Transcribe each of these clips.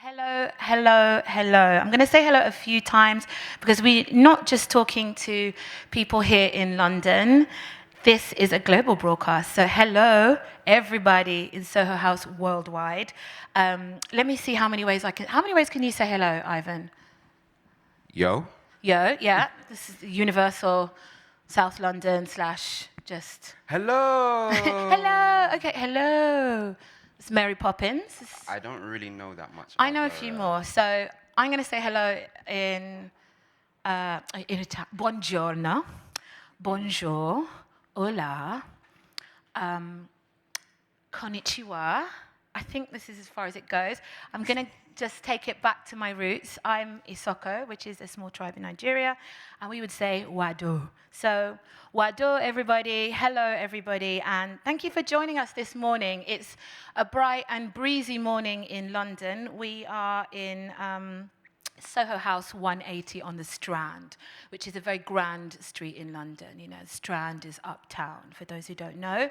Hello, hello, hello. I'm going to say hello a few times because we're not just talking to people here in London. This is a global broadcast. So hello, everybody in Soho House worldwide. Let me see how many ways can you say hello, Ivan? Yo. Yo, yeah. This is universal South London / just... Hello. Hello. Okay, hello. It's Mary Poppins. I don't really know that much. I know a few more. So I'm going to say hello in Italian. Buongiorno. Bonjour. Hola. Konnichiwa. I think this is as far as it goes. I'm going to just take it back to my roots. I'm Isoko, which is a small tribe in Nigeria, and we would say Wado. So Wado, everybody. Hello, everybody, and thank you for joining us this morning. It's a bright and breezy morning in London. We are in Soho House 180 on the Strand, which is a very grand street in London. You know, Strand is uptown, for those who don't know.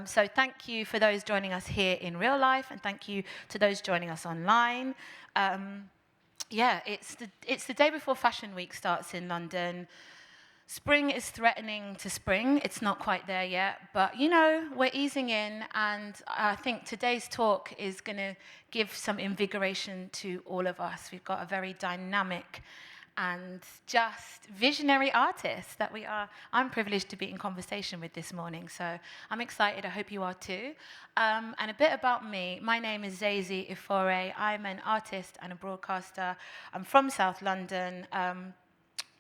So thank you for those joining us here in real life, and thank you to those joining us online. Yeah, it's the day before Fashion Week starts in London. Spring is threatening to spring. It's not quite there yet, but you know, we're easing in, and I think today's talk is going to give some invigoration to all of us. We've got a very dynamic and just visionary artist that I'm privileged to be in conversation with this morning, so I'm excited. I hope you are too. And a bit about me. My name is Zezi Ifore. I'm an artist and a broadcaster. I'm from South London.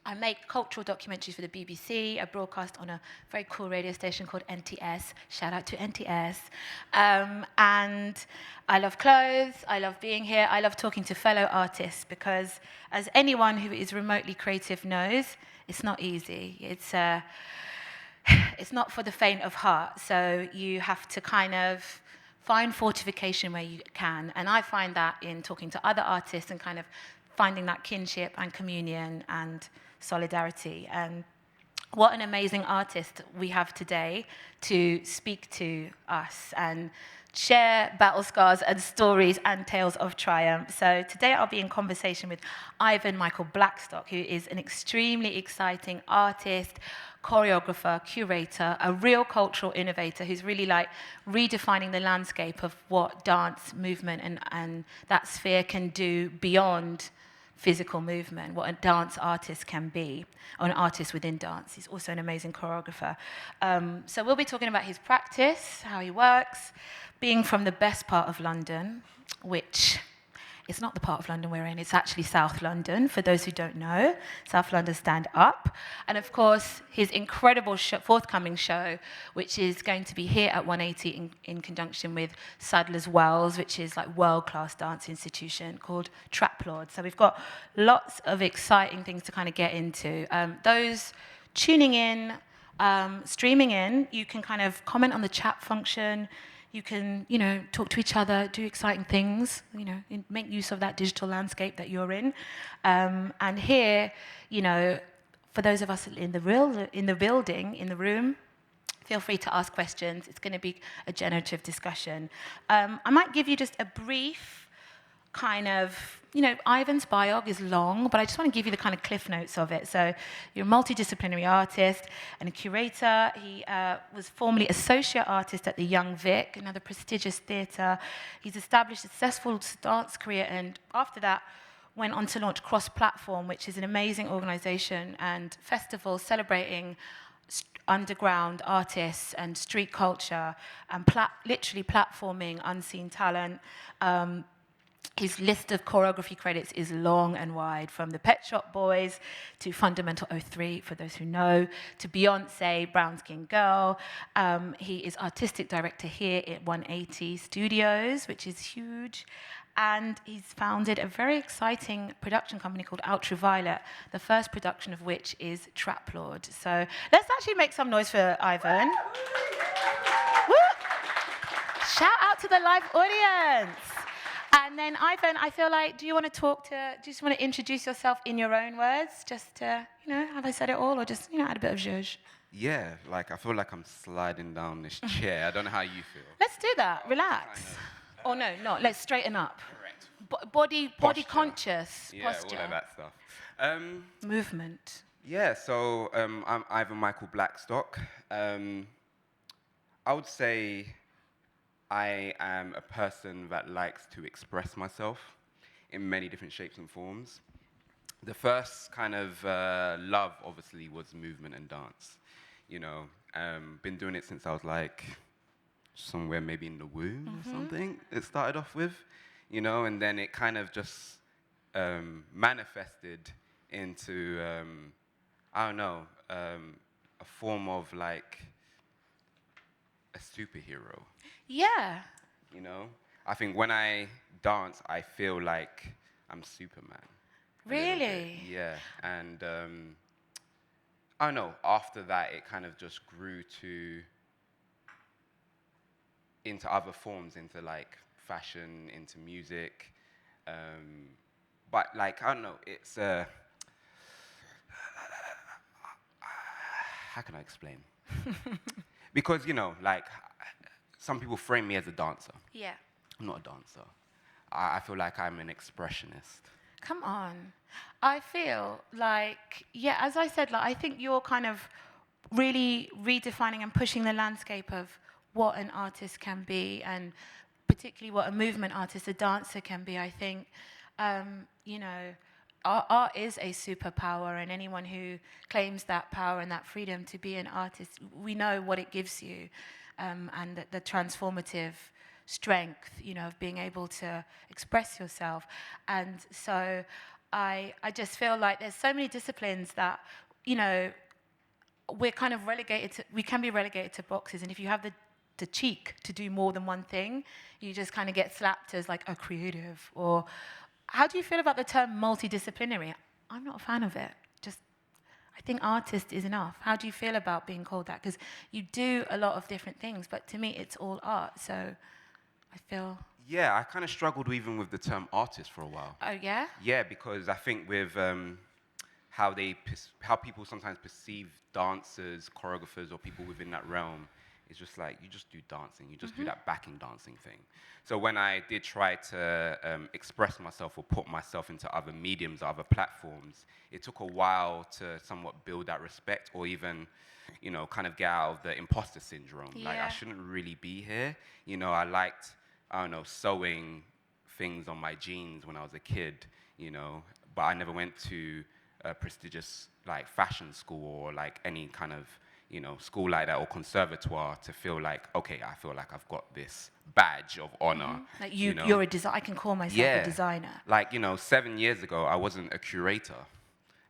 I make cultural documentaries for the BBC. I broadcast on a very cool radio station called NTS. Shout out to NTS. And I love clothes. I love being here. I love talking to fellow artists because, as anyone who is remotely creative knows, it's not easy. It's not for the faint of heart. So you have to kind of find fortification where you can. And I find that in talking to other artists and kind of finding that kinship and communion and solidarity. And what an amazing artist we have today to speak to us and share battle scars and stories and tales of triumph. So today I'll be in conversation with Ivan Michael Blackstock, who is an extremely exciting artist, choreographer, curator, a real cultural innovator who's really like redefining the landscape of what dance movement and that sphere can do beyond physical movement, what a dance artist can be, or an artist within dance. He's also an amazing choreographer. So we'll be talking about his practice, how he works, being from the best part of London, which is not the part of London we're in, it's actually South London, for those who don't know. South London Stand Up. And of course, his incredible forthcoming show, which is going to be here at 180 in conjunction with Sadler's Wells, which is like world-class dance institution called TRAPLORD. So we've got lots of exciting things to kind of get into. Those tuning in, streaming in, you can kind of comment on the chat function. You can, you know, talk to each other, do exciting things, you know, make use of that digital landscape that you're in. And here, you know, for those of us in the building, in the room, feel free to ask questions. It's going to be a generative discussion. I might give you just a brief kind of, you know, Ivan's biog is long, but I just want to give you the kind of cliff notes of it. So you're a multidisciplinary artist and a curator. He was formerly associate artist at the Young Vic, another prestigious theatre. He's established a successful dance career, and after that went on to launch Cross Platform, which is an amazing organisation and festival celebrating underground artists and street culture and literally platforming unseen talent. His list of choreography credits is long and wide, from the Pet Shop Boys to Fundamental 03, for those who know, to Beyoncé, Brown Skin Girl. He is artistic director here at 180 Studios, which is huge. And he's founded a very exciting production company called Ultraviolet, the first production of which is TRAPLORD. So let's actually make some noise for Ivan. Woo! Shout out to the live audience. And then, Ivan, I feel like, do you want to just want to introduce yourself in your own words? Just to, you know, have I said it all? Or just, you know, add a bit of zhuzh? Yeah, like, I feel like I'm sliding down this chair. I don't know how you feel. Let's do that. Relax. Or no, not. Let's straighten up. Correct. Body Posture. conscious Yeah, posture. all of that stuff. Movement. Yeah, so I'm Ivan Michael Blackstock. I would say I am a person that likes to express myself in many different shapes and forms. The first kind of love, obviously, was movement and dance. You know, been doing it since I was like somewhere maybe in the womb or something. It started off with, you know, and then it kind of just manifested into I don't know, a form of like a superhero. Yeah. You know, I think when I dance, I feel like I'm Superman. A little bit. Really? Yeah, and I don't know. After that, it kind of just grew to into other forms, into like fashion, into music. But like I don't know, it's how can I explain? Because you know, like some people frame me as a dancer. Yeah. I'm not a dancer. I feel like I'm an expressionist. Come on. I feel like, yeah, as I said, like I think you're kind of really redefining and pushing the landscape of what an artist can be, and particularly what a movement artist, a dancer can be. I think, you know, art is a superpower, and anyone who claims that power and that freedom to be an artist, we know what it gives you, and the transformative strength, you know, of being able to express yourself. And so I just feel like there's so many disciplines that, you know, we're kind of we can be relegated to boxes. And if you have the cheek to do more than one thing, you just kind of get slapped as like a creative. Or how do you feel about the term multidisciplinary? I'm not a fan of it. Just, I think artist is enough. How do you feel about being called that? Because you do a lot of different things, but to me, it's all art. So I feel. Yeah, I kind of struggled even with the term artist for a while. Oh, yeah? Yeah, because I think with how people sometimes perceive dancers, choreographers, or people within that realm, it's just like you just do dancing, you just do that backing dancing thing. So when I did try to express myself or put myself into other mediums, other platforms, it took a while to somewhat build that respect, or even, you know, kind of get out of the imposter syndrome. Yeah. Like I shouldn't really be here. You know, I don't know, sewing things on my jeans when I was a kid, you know, but I never went to a prestigious like fashion school or like any kind of, you know, school like that or conservatoire to feel like, okay, I feel like I've got this badge of honor. Like you know? you're a designer. I can call myself a designer. Like, you know, 7 years ago, I wasn't a curator,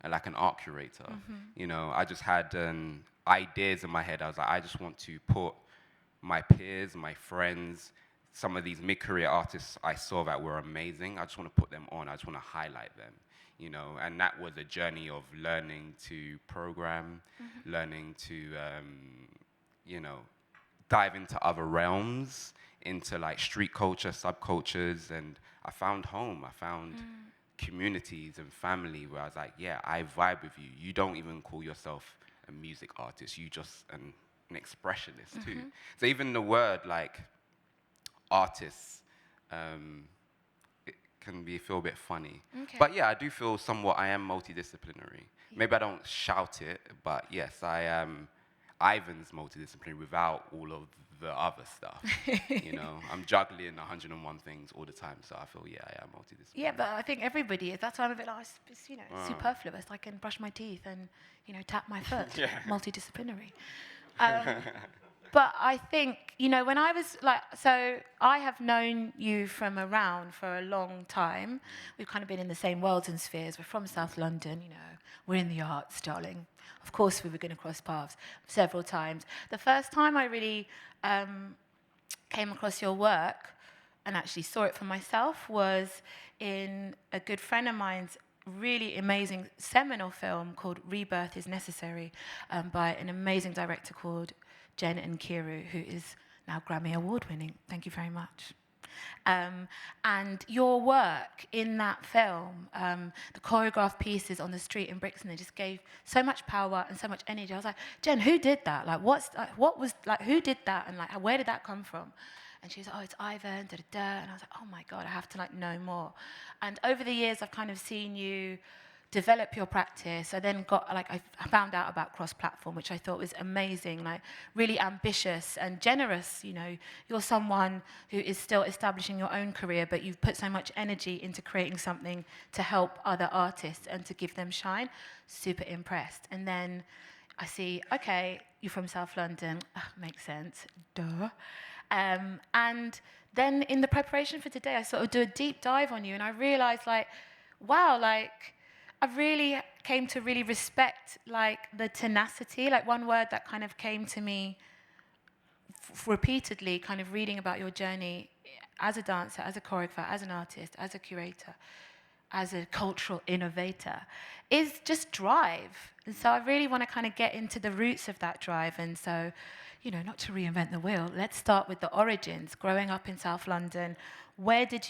like an art curator. You know, I just had ideas in my head. I was like, I just want to put my peers, my friends, some of these mid-career artists I saw that were amazing. I just want to put them on. I just want to highlight them, you know. And that was a journey of learning to program, learning to, you know, dive into other realms, into like street culture, subcultures. And I found home. I found communities and family where I was like, yeah, I vibe with you. You don't even call yourself a music artist. You just an expressionist too. So even the word like artists, it can feel a bit funny. Okay. But yeah, I do feel somewhat I am multidisciplinary. Maybe I don't shout it, but yes, I am. Ivan's multidisciplinary without all of the other stuff. You know, I'm juggling 101 things all the time, so I feel, yeah, I am multidisciplinary. Yeah, but I think everybody is. That's why I'm a bit like, it's, you know, superfluous. I can brush my teeth and, you know, tap my foot. Yeah. Multidisciplinary. But I think, you know, when I was like, so I have known you from around for a long time. We've kind of been in the same worlds and spheres. We're from South London, you know. We're in the arts, darling. Of course we were going to cross paths several times. The first time I really came across your work and actually saw it for myself was in a good friend of mine's really amazing seminal film called Rebirth is Necessary, by an amazing director called Jen Nkiru, who is now Grammy Award winning. Thank you very much. And your work in that film, the choreographed pieces on the street in Brixton, they just gave so much power and so much energy. I was like, Jen, who did that? Like, what was like, who did that? And like, where did that come from? And she was like, oh, it's Ivan, da da da. And I was like, oh my God, I have to like know more. And over the years, I've kind of seen you develop your practice. I then got like I found out about cross-platform, which I thought was amazing, like really ambitious and generous. You know, you're someone who is still establishing your own career, but you've put so much energy into creating something to help other artists and to give them shine. Super impressed. And then I see, okay, you're from South London. Makes sense. Duh. And then in the preparation for today, I sort of do a deep dive on you, and I realized, like, wow, like, I really came to really respect, like, the tenacity. Like, one word that kind of came to me repeatedly, kind of reading about your journey as a dancer, as a choreographer, as an artist, as a curator, as a cultural innovator, is just drive. And so I really want to kind of get into the roots of that drive. And so, you know, not to reinvent the wheel, let's start with the origins. Growing up in South London, where did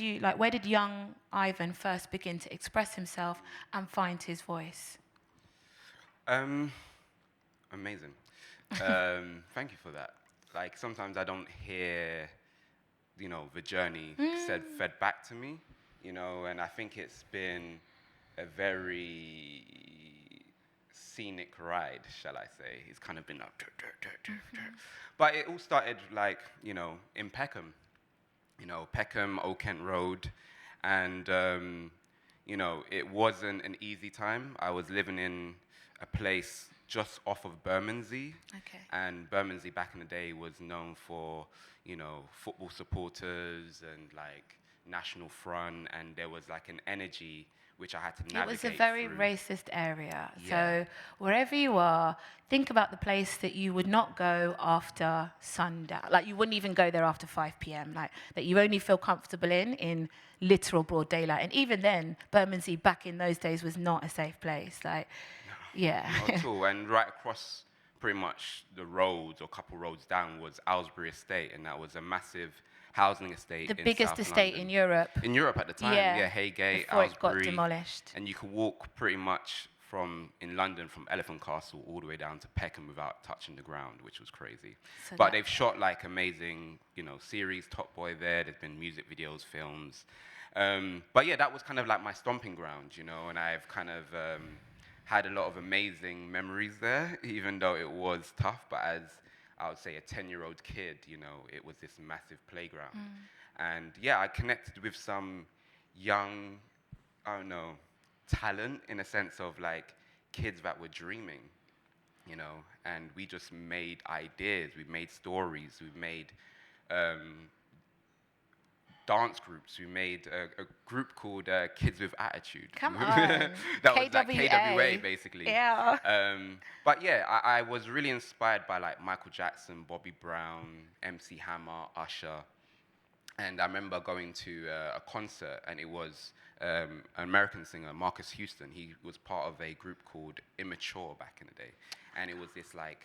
young Ivan first begin to express himself and find his voice? Amazing. Thank you for that. Like, sometimes I don't hear, you know, the journey fed back to me, you know, and I think it's been a very scenic ride, shall I say. It's kind of been like, but it all started, like, you know, in Peckham. You know, Peckham, Old Kent Road, and, you know, it wasn't an easy time. I was living in a place just off of Bermondsey, and Bermondsey back in the day was known for, you know, football supporters and, like, National Front, and there was, like, an energy which I had to navigate. It was a very racist area. Yeah. So wherever you are, think about the place that you would not go after sundown. Like, you wouldn't even go there after 5 p.m. Like, that you only feel comfortable in literal broad daylight. And even then, Bermondsey back in those days was not a safe place. Like, yeah. Not at all. And right across pretty much the roads, or a couple roads down, was Aylesbury Estate, and that was a massive housing estate. The biggest estate London. in Europe. In Europe at the time, yeah, Haygate, before Aylesbury. It got demolished. And you could walk pretty much in London, from Elephant Castle all the way down to Peckham without touching the ground, which was crazy. So but they've shot, like, amazing, you know, series, Top Boy there. There's been music videos, films. But yeah, that was kind of like my stomping ground, you know, and I've kind of had a lot of amazing memories there, even though it was tough. But as I would say, a 10-year-old kid, you know, it was this massive playground. And yeah, I connected with some young, I don't know, talent, in a sense of, like, kids that were dreaming, you know, and we just made ideas, we made stories, we made dance groups. We made a group called Kids with Attitude. Come on. That was like KWA, basically. Yeah. But yeah, I was really inspired by, like, Michael Jackson, Bobby Brown, MC Hammer, Usher. And I remember going to a concert, and it was an American singer, Marcus Houston. He was part of a group called Immature back in the day. And it was this, like,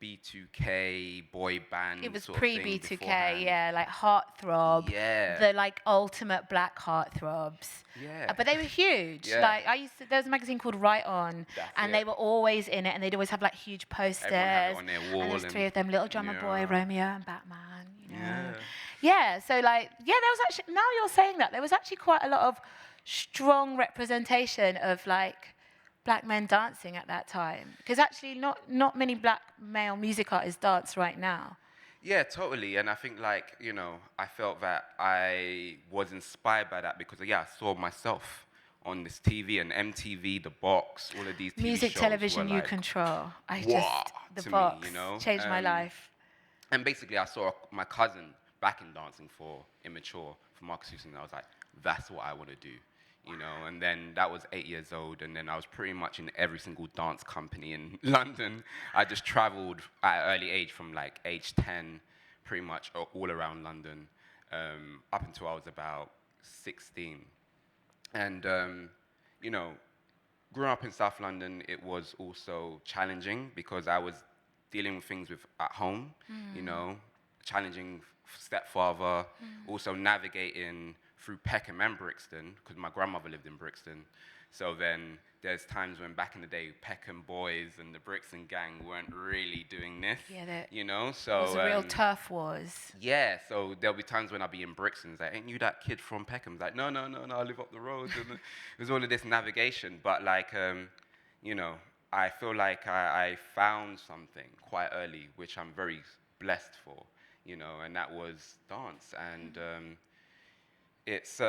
B2K boy band. It was pre-B2K, yeah, like Heartthrob. Yeah. The, like, ultimate black heartthrobs. Yeah. But they were huge. Yeah. Like, there was a magazine called Right On, and they were always in it, and they'd always have, like, huge posters. Everyone had it on their wall. And there's 3 of them, Little Drummer Boy, Romeo and Batman, you know. Yeah. Yeah, so, like, yeah, there was actually, now you're saying that, there was actually quite a lot of strong representation of, like, black men dancing at that time. Because actually not many black male music artists dance right now. Yeah, totally. And I think, like, you know, I felt that I was inspired by that because, yeah, I saw myself on this TV and MTV, The Box, all of these TV Music, shows television, were, you like, control. The to Box me, you know? changed my life. And basically, I saw my cousin backing dancing for Immature, for Marcus Houston, and I was like, that's what I want to do. You know, and then that was 8 years old, and then I was pretty much in every single dance company in London. I just traveled at an early age, from, like, age 10, pretty much all around London, up until I was about 16. And, you know, growing up in South London, it was also challenging because I was dealing with things at home, you know, challenging stepfather, also navigating through Peckham and Brixton, because my grandmother lived in Brixton. So then there's times when back in the day, Peckham Boys and the Brixton Gang weren't really doing this, you know? So it was a real turf wars. Yeah, so there'll be times when I'll be in Brixton, it's like, ain't you that kid from Peckham? It's like, no, I live up the road. And there's all of this navigation, but like, you know, I feel like I found something quite early, which I'm very blessed for, you know, and that was dance. And it's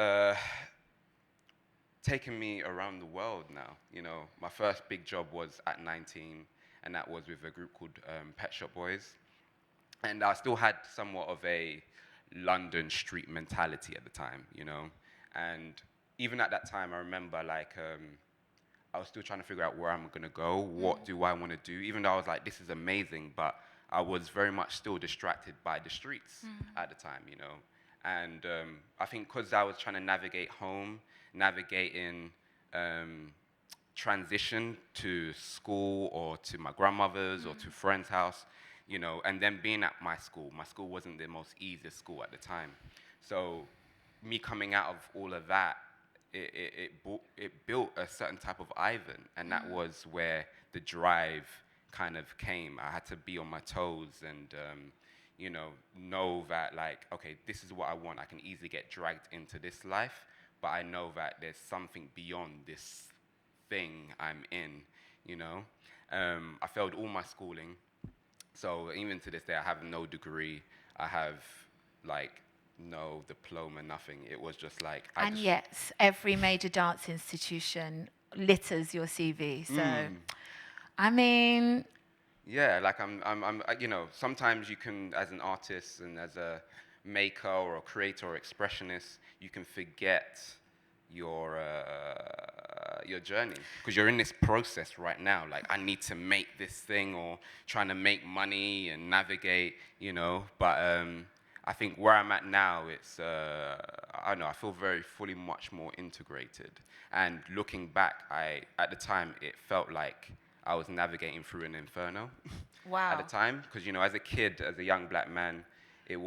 taken me around the world now. You know, my first big job was at 19, and that was with a group called Pet Shop Boys. And I still had somewhat of a London street mentality at the time, you know. And even at that time, I remember like I was still trying to figure out where I'm gonna go, what do I want to do, even though I was like, this is amazing, but I was very much still distracted by the streets at the time, you know. And I think because I was trying to navigate home, navigating transition to school or to my grandmother's or to friend's house, you know, and then being at my school wasn't the most easiest school at the time. So me coming out of all of that, it built a certain type of Ivan, and that was where the drive kind of came. I had to be on my toes and, you know that like, okay, this is what I want. I can easily get dragged into this life, but I know that there's something beyond this thing I'm in, you know. I failed all my schooling. So even to this day, I have no degree. I have like no diploma, nothing. It was just like. And yet, every major dance institution litters your CV. So, I mean. Yeah, like I'm, you know, sometimes you can, as an artist and as a maker or a creator or expressionist, you can forget your journey because you're in this process right now. Like, I need to make this thing or trying to make money and navigate, you know. But I think where I'm at now, it's I don't know. I feel fully much more integrated. And looking back, at the time it felt like I was navigating through an inferno. Wow. At the time, because you know, as a kid, as a young black man, it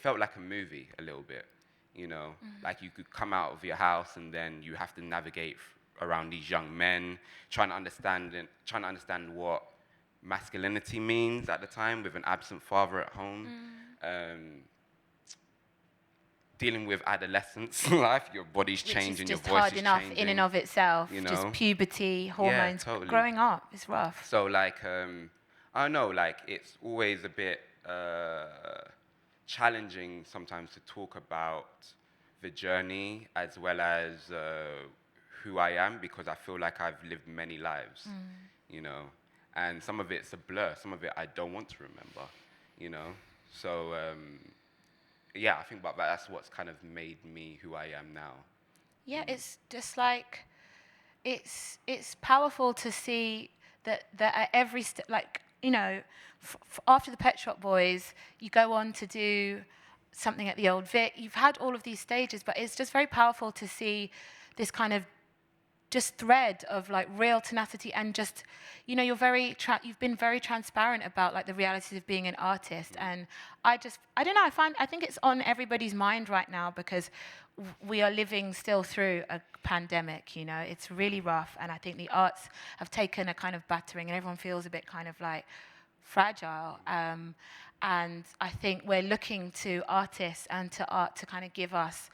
felt like a movie a little bit. You know, like you could come out of your house and then you have to navigate around these young men, trying to understand what masculinity means at the time with an absent father at home, dealing with adolescence life, your body's changing, your voice is changing. Which is just hard enough in and of itself, you know? Just puberty, hormones, yeah, totally. Growing up is rough. So like, I don't know, like it's always a bit challenging sometimes to talk about the journey as well as who I am, because I feel like I've lived many lives, you know, and some of it's a blur, some of it I don't want to remember, you know. So yeah, I think about that. That's what's kind of made me who I am now. Yeah, it's just like it's powerful to see that at every step, like, you know, after the Pet Shop Boys, you go on to do something at the Old Vic. You've had all of these stages, but it's just very powerful to see this kind of just thread of like real tenacity and just, you know, you've been very transparent about like the realities of being an artist. And I don't know, I think it's on everybody's mind right now because we are living still through a pandemic, you know. It's really rough, and I think the arts have taken a kind of battering and everyone feels a bit kind of like fragile. And I think we're looking to artists and to art to kind of give us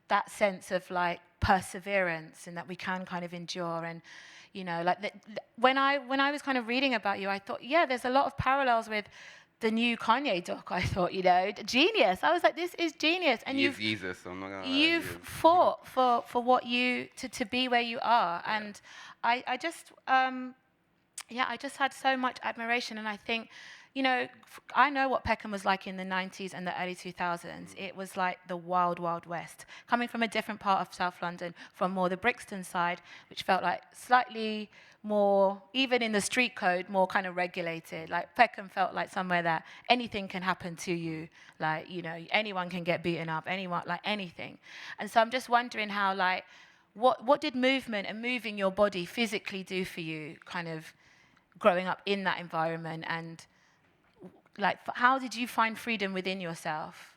that sense of like perseverance and that we can kind of endure. And, you know, like when I was kind of reading about you, I thought, yeah, there's a lot of parallels with the new Kanye doc. I thought, you know, genius. I was like, this is genius. And you've fought for what to be where you are. Yeah. And I just had so much admiration. And I think, you know, I know what Peckham was like in the 90s and the early 2000s. It was like the wild, wild west. Coming from a different part of South London, from more the Brixton side, which felt like slightly more, even in the street code, more kind of regulated. Like Peckham felt like somewhere that anything can happen to you. Like, you know, anyone can get beaten up, like anything. And so I'm just wondering how, like, what did movement and moving your body physically do for you, kind of growing up in that environment? And like, how did you find freedom within yourself?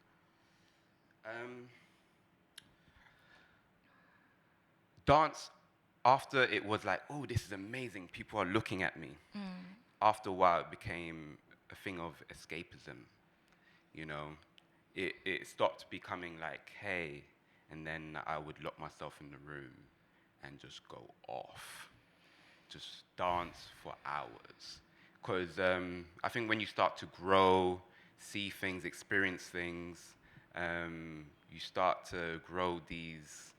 Dance after it was like, oh, this is amazing, people are looking at me. After a while, it became a thing of escapism, you know. It stopped becoming like, hey, and then I would lock myself in the room and just go off, just dance for hours. Because I think when you start to grow, see things, experience things, you start to grow these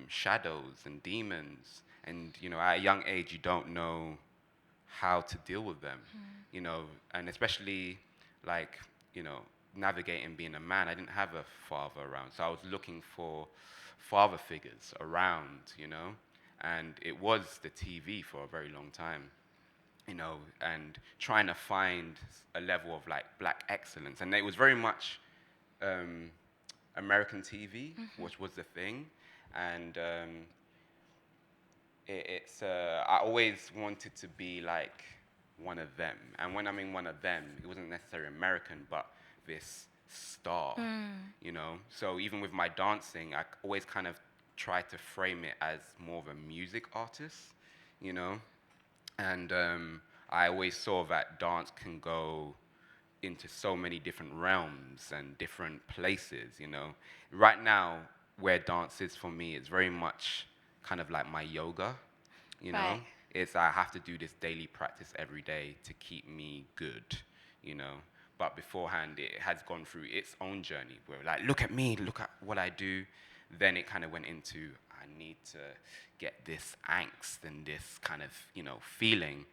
shadows and demons. And, you know, at a young age, you don't know how to deal with them, you know, and especially, like, you know, navigating being a man. I didn't have a father around, so I was looking for father figures around, you know, and it was the TV for a very long time, you know, and trying to find a level of like black excellence. And it was very much American TV, which was the thing. And I always wanted to be like one of them. And when I mean one of them, it wasn't necessarily American, but this star, you know? So even with my dancing, I always kind of tried to frame it as more of a music artist, you know? And I always saw that dance can go into so many different realms and different places, you know? Right now, where dance is for me, it's very much kind of like my yoga, you know? Right. It's I have to do this daily practice every day to keep me good, you know? But beforehand, it has gone through its own journey where, like, look at me, look at what I do. Then it kind of went into, I need to get this angst and this kind of, you know, feeling.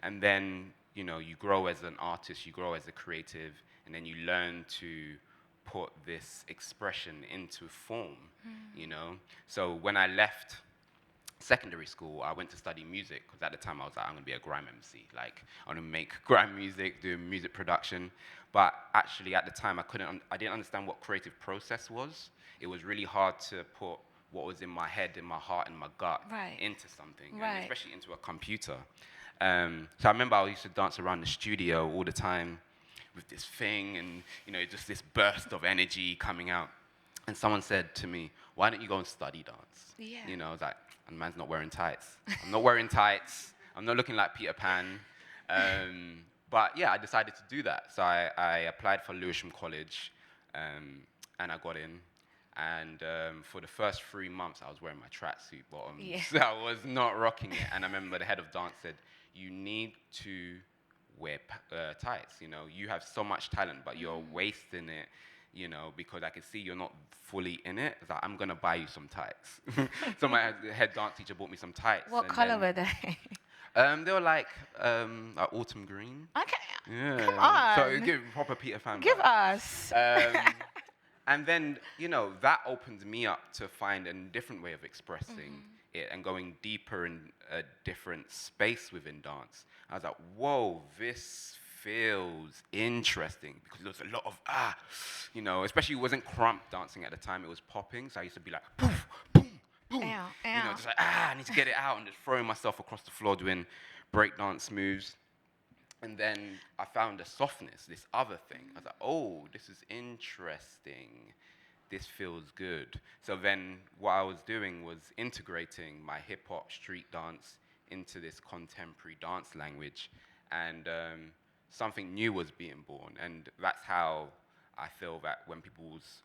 And then, you know, you grow as an artist, you grow as a creative, and then you learn to put this expression into form, you know? So when I left secondary school, I went to study music, because at the time I was like, I'm going to be a grime MC. Like, I want to make grime music, do music production. But actually, at the time, I didn't understand what creative process was. It was really hard to put what was in my head, in my heart, in my gut into something, and especially into a computer. So I remember I used to dance around the studio all the time with this thing, and, you know, just this burst of energy coming out. And someone said to me, why don't you go and study dance? Yeah. You know, I was like, and man's not wearing tights. I'm not wearing tights. I'm not looking like Peter Pan. But yeah, I decided to do that. So I applied for Lewisham College, and I got in. And for the first 3 months, I was wearing my tracksuit bottoms. Yeah. So I was not rocking it. And I remember the head of dance said, you need to wear tights. You know, you have so much talent, but you're wasting it, you know, because I can see you're not fully in it. It's like, I'm going to buy you some tights. So my head dance teacher bought me some tights. What color were they? They were like autumn green. Okay. Yeah. Come on. So give proper Peter Pan Give vibes. us. And then, you know, that opened me up to find a different way of expressing it and going deeper in a different space within dance. I was like, whoa, this feels interesting, because there was a lot of, you know, especially it wasn't crump dancing at the time, it was popping. So I used to be like, poof, boom, boom. Ow, You know, ow. just like, I need to get it out, and just throwing myself across the floor doing breakdance moves. And then I found a softness, this other thing. I was like, oh, this is interesting. This feels good. So then what I was doing was integrating my hip-hop street dance into this contemporary dance language. And something new was being born. And that's how I feel that when people's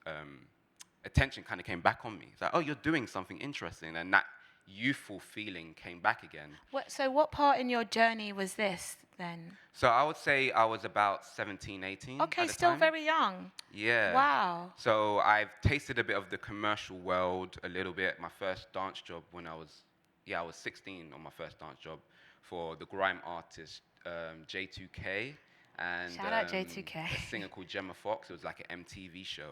attention kind of came back on me. It's like, oh, you're doing something interesting. And that youthful feeling came back again. So what part in your journey was this then? So I would say I was about 17, 18 Okay, at the still time. very young. Yeah. Wow. So I've tasted a bit of the commercial world, a little bit. My first dance job when I was 16 on my first dance job for the grime artist J2K. And Shout out J2K. a singer called Gemma Fox. It was like an MTV show.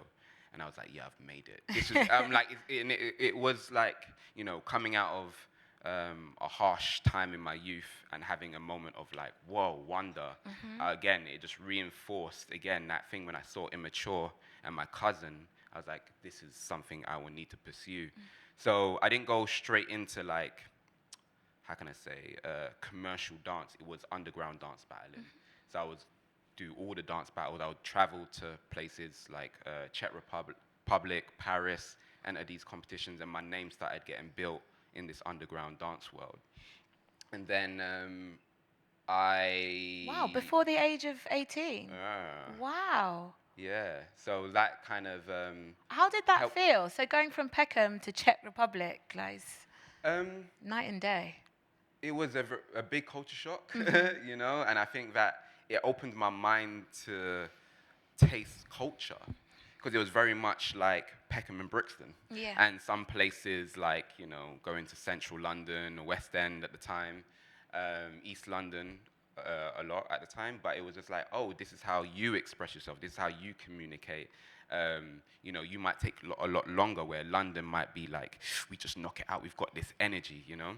And I was like, yeah, I've made it. This was, like, it was like, you know, coming out of a harsh time in my youth and having a moment of like, whoa, wonder. Again, it just reinforced, again, that thing when I saw Immature and my cousin, I was like, this is something I will need to pursue. So I didn't go straight into like, how can I say, commercial dance. It was underground dance battling. So I was do all the dance battles. I would travel to places like Czech Republic, Paris, enter these competitions, and my name started getting built in this underground dance world. And then I... Wow, before the age of 18? Wow. Yeah, so that kind of... How did that feel? So going from Peckham to Czech Republic, like, night and day. It was a big culture shock, you know, and I think that it opened my mind to taste culture, because it was very much like Peckham and Brixton. Yeah. And some places like, you know, going to central London, West End at the time, East London a lot at the time, but it was just like, oh, this is how you express yourself, this is how you communicate. You know, you might take a lot longer, where London might be like, we just knock it out, we've got this energy, you know.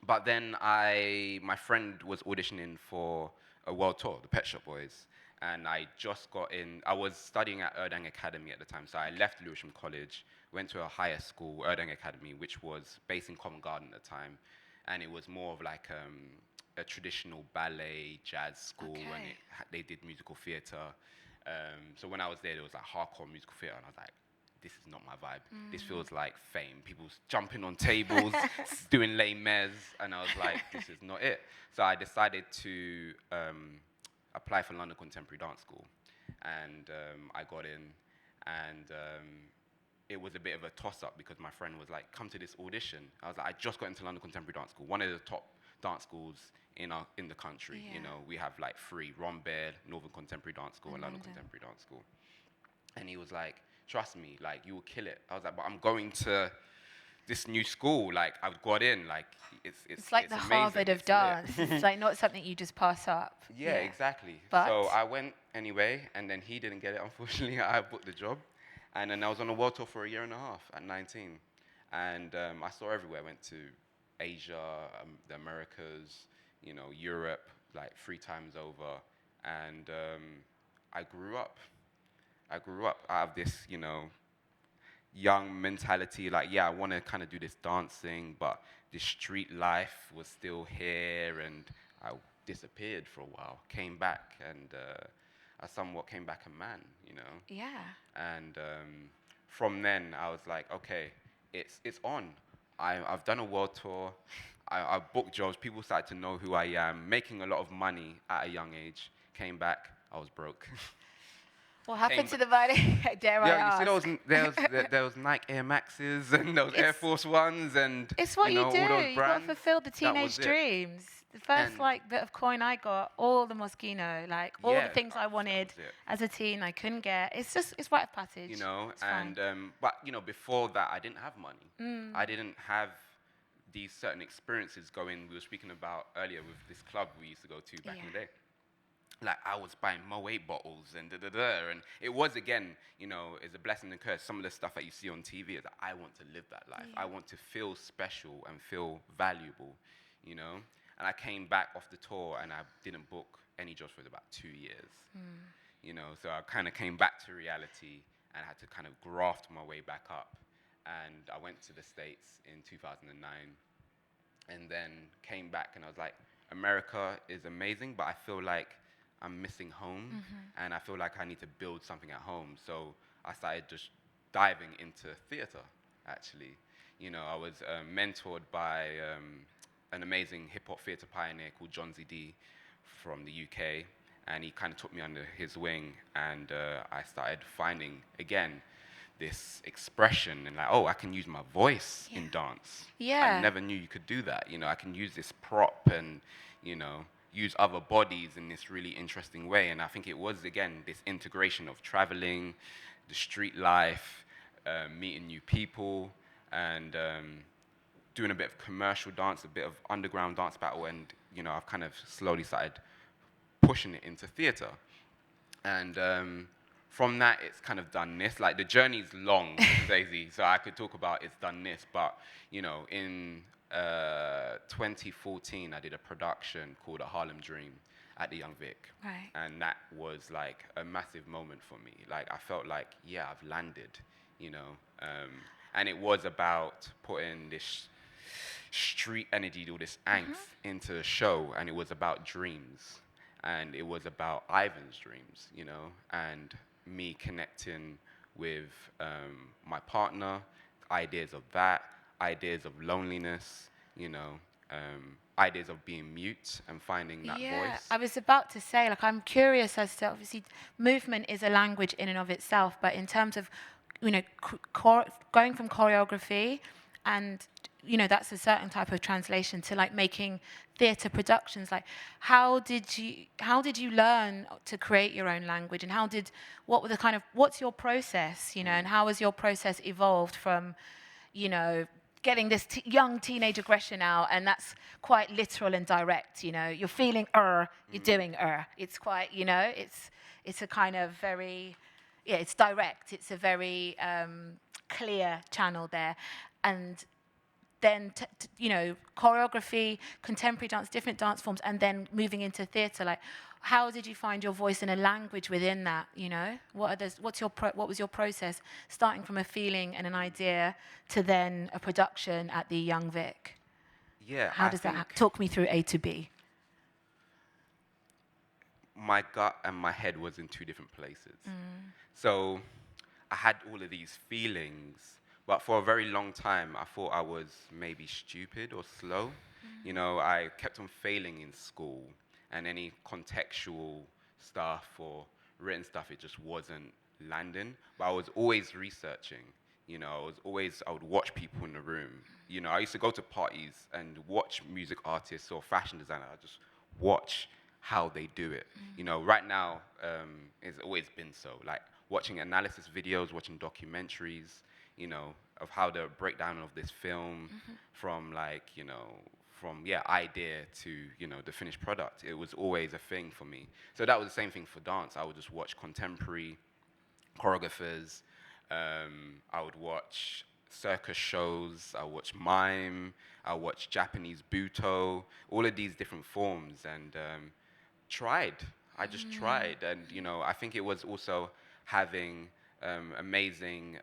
But then my friend was auditioning for a world tour, the Pet Shop Boys, and I just got in. I was studying at Erdang Academy at the time, so I left Lewisham College, went to a higher school, Erdang Academy, which was based in Covent Garden at the time, and it was more of like a traditional ballet, jazz school, and they did musical theatre. So when I was there was like hardcore musical theatre, and I was like, this is not my vibe. This feels like fame. People jumping on tables, doing Les Mis, and I was like, this is not it. So I decided to apply for London Contemporary Dance School, and I got in, and it was a bit of a toss-up, because my friend was like, come to this audition. I was like, I just got into London Contemporary Dance School, one of the top dance schools in the country. You know, we have like 3: Rambert, Northern Contemporary Dance School, and London Contemporary Dance School. And he was like, trust me, like, you will kill it. I was like, but I'm going to this new school, like, I've got in, like, it's like it's the amazing. Harvard of dance. It's like not something you just pass up. Yeah, exactly. But so I went anyway, and then he didn't get it, unfortunately. I booked the job, and then I was on a world tour for a year and a half at 19, and I saw everywhere. I went to Asia, the Americas, you know, Europe, like 3 times over, and I grew up out of this, you know, young mentality, like, yeah, I want to kind of do this dancing, but this street life was still here, and I disappeared for a while, came back, and I somewhat came back a man, you know. Yeah. And from then, I was like, okay, it's on. I've done a world tour. I booked jobs. People started to know who I am, making a lot of money at a young age. Came back, I was broke. What happened to the money? Dare I ask? You see, there was Nike Air Maxes, and those Air Force Ones, and it's what you know, you do. all those You brands. got to fulfill the teenage dreams. The first bit of coin I got, all the Moschino, like all the things I wanted as a teen, I couldn't get. It's rite of passage. You know, and but you know, before that, I didn't have money. I didn't have these certain experiences going. We were speaking about earlier with this club we used to go to back in the day. Like, I was buying Moet bottles and and it was, again, you know, it's a blessing and a curse. Some of the stuff that you see on TV is that I want to live that life. I want to feel special and feel valuable, you know. And I came back off the tour, and I didn't book any jobs for about 2 years, you know. So I kind of came back to reality and had to kind of graft my way back up. And I went to the States in 2009, and then came back, and I was like, America is amazing, but I feel like I'm missing home, and I feel like I need to build something at home. So I started just diving into theatre, actually. You know, I was mentored by an amazing hip-hop theatre pioneer called John Zedi from the UK, and he kind of took me under his wing, and I started finding, again, this expression, and like, oh, I can use my voice in dance. Yeah. I never knew you could do that. You know, I can use this prop and, you know, use other bodies in this really interesting way. And I think it was, again, this integration of traveling, the street life, meeting new people, and doing a bit of commercial dance, a bit of underground dance battle, and, you know, I've kind of slowly started pushing it into theatre. And from that, it's kind of done this. Like, the journey's long, Zezi, so I could talk about it's done this, but, you know, in 2014, I did a production called A Harlem Dream at the Young Vic. Right. And that was like a massive moment for me. Like, I felt like, yeah, I've landed, you know. And it was about putting this street energy, all this angst into the show, and it was about dreams. And it was about Ivan's dreams, you know, and me connecting with my partner, ideas of that. ideas of loneliness, ideas of being mute and finding that Yeah, voice. I was about to say, like, I'm curious as to, obviously, movement is a language in and of itself, but in terms of, going from choreography and, that's a certain type of translation to, like, making theatre productions, like, how did you learn to create your own language, and what's your process, and how has your process evolved from, getting this young teenage aggression out, and that's quite literal and direct, you're feeling you're doing it's quite, it's a kind of very, it's direct, it's a very clear channel there. And then choreography, contemporary dance, different dance forms, and then moving into theatre, like, how did you find your voice and a language within that? What was your process, starting from a feeling and an idea to then a production at the Young Vic? Yeah, How does that talk me through A to B? My gut and my head was in two different places. So I had all of these feelings, but for a very long time, I thought I was maybe stupid or slow. I kept on failing in school, and any contextual stuff or written stuff, it just wasn't landing. But I was always researching. I would watch people in the room. I used to go to parties and watch music artists or fashion designers. I just watch how they do it. Right now, it's always been so. Like, watching analysis videos, watching documentaries, of how the breakdown of this film from, like, idea to, the finished product. It was always a thing for me. So that was the same thing for dance. I would just watch contemporary choreographers. I would watch circus shows. I would watch mime. I would watch Japanese buto. All of these different forms, and tried. I just tried, and I think it was also having amazing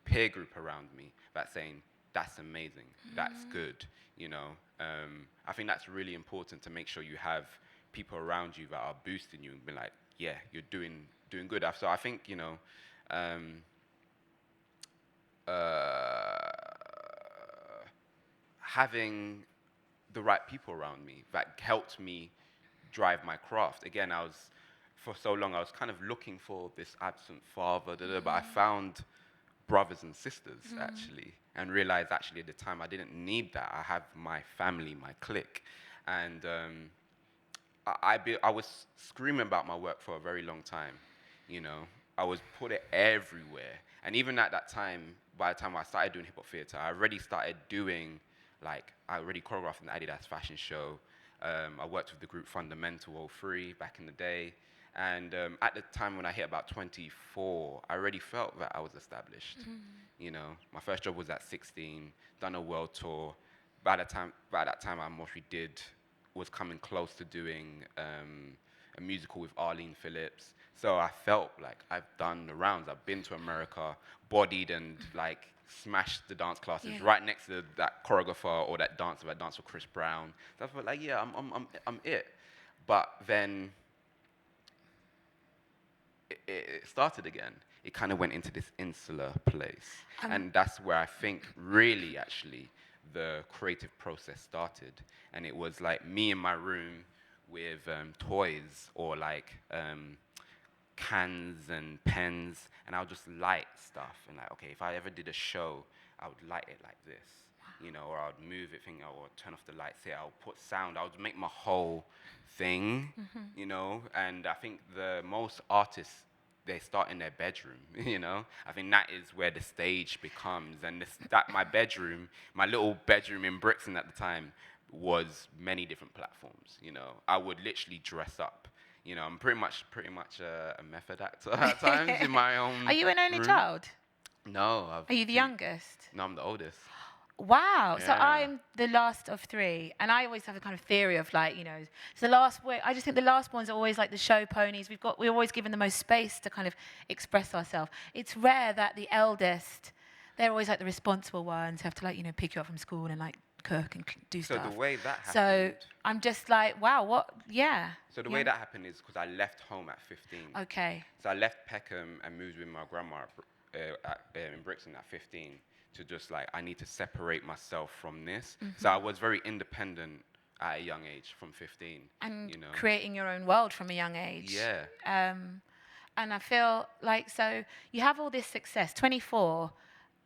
peer group around me that saying that's amazing, that's good. I think that's really important, to make sure you have people around you that are boosting you and be like, yeah, you're doing good. So I think having the right people around me that helped me drive my craft. Again, for so long, I was kind of looking for this absent father, but I found brothers and sisters, actually, and realized, actually, at the time, I didn't need that. I have my family, my clique. And I was screaming about my work for a very long time. I was put it everywhere. And even at that time, by the time I started doing hip-hop theater, I already started doing, I already choreographed an Adidas fashion show. I worked with the group Fundamental 03 back in the day. And at the time when I hit about 24, I already felt that I was established. My first job was at 16, done a world tour. By that time, I mostly was coming close to doing a musical with Arlene Phillips. So I felt like I've done the rounds. I've been to America, bodied and smashed the dance classes right next to that choreographer or that dancer that danced with Chris Brown. So I felt like, yeah, I'm it. But then it started again. It kind of went into this insular place. And that's where I think really, actually, the creative process started. And it was like me in my room with toys or cans and pens, and I would just light stuff. And okay, if I ever did a show, I would light it like this, or I would move it, or turn off the lights here. I would put sound. I would make my whole thing, And I think the most artists, they start in their bedroom, I think that is where the stage becomes. And my bedroom, my little bedroom in Brixton at the time, was many different platforms. I would literally dress up. I'm pretty much a method actor at times in my own. Are you an only room. child? No. Are you the youngest? No, I'm the oldest. Wow. Yeah. So I'm the last of three, and I always have a kind of theory of it's the last way. I just think the last ones are always like the show ponies. We're always given the most space to kind of express ourselves. It's rare that the eldest, they're always like the responsible ones, who have to pick you up from school and cook and do stuff. So the way that happened. So I'm just like, wow, what? Yeah. So the way that happened is because I left home at 15. Okay. So I left Peckham and moved with my grandma in Brixton at 15. to just like, I need to separate myself from this. So I was very independent at a young age from 15. And you know? creating your own world from a young age. Yeah. And I feel like, so you have all this success. 24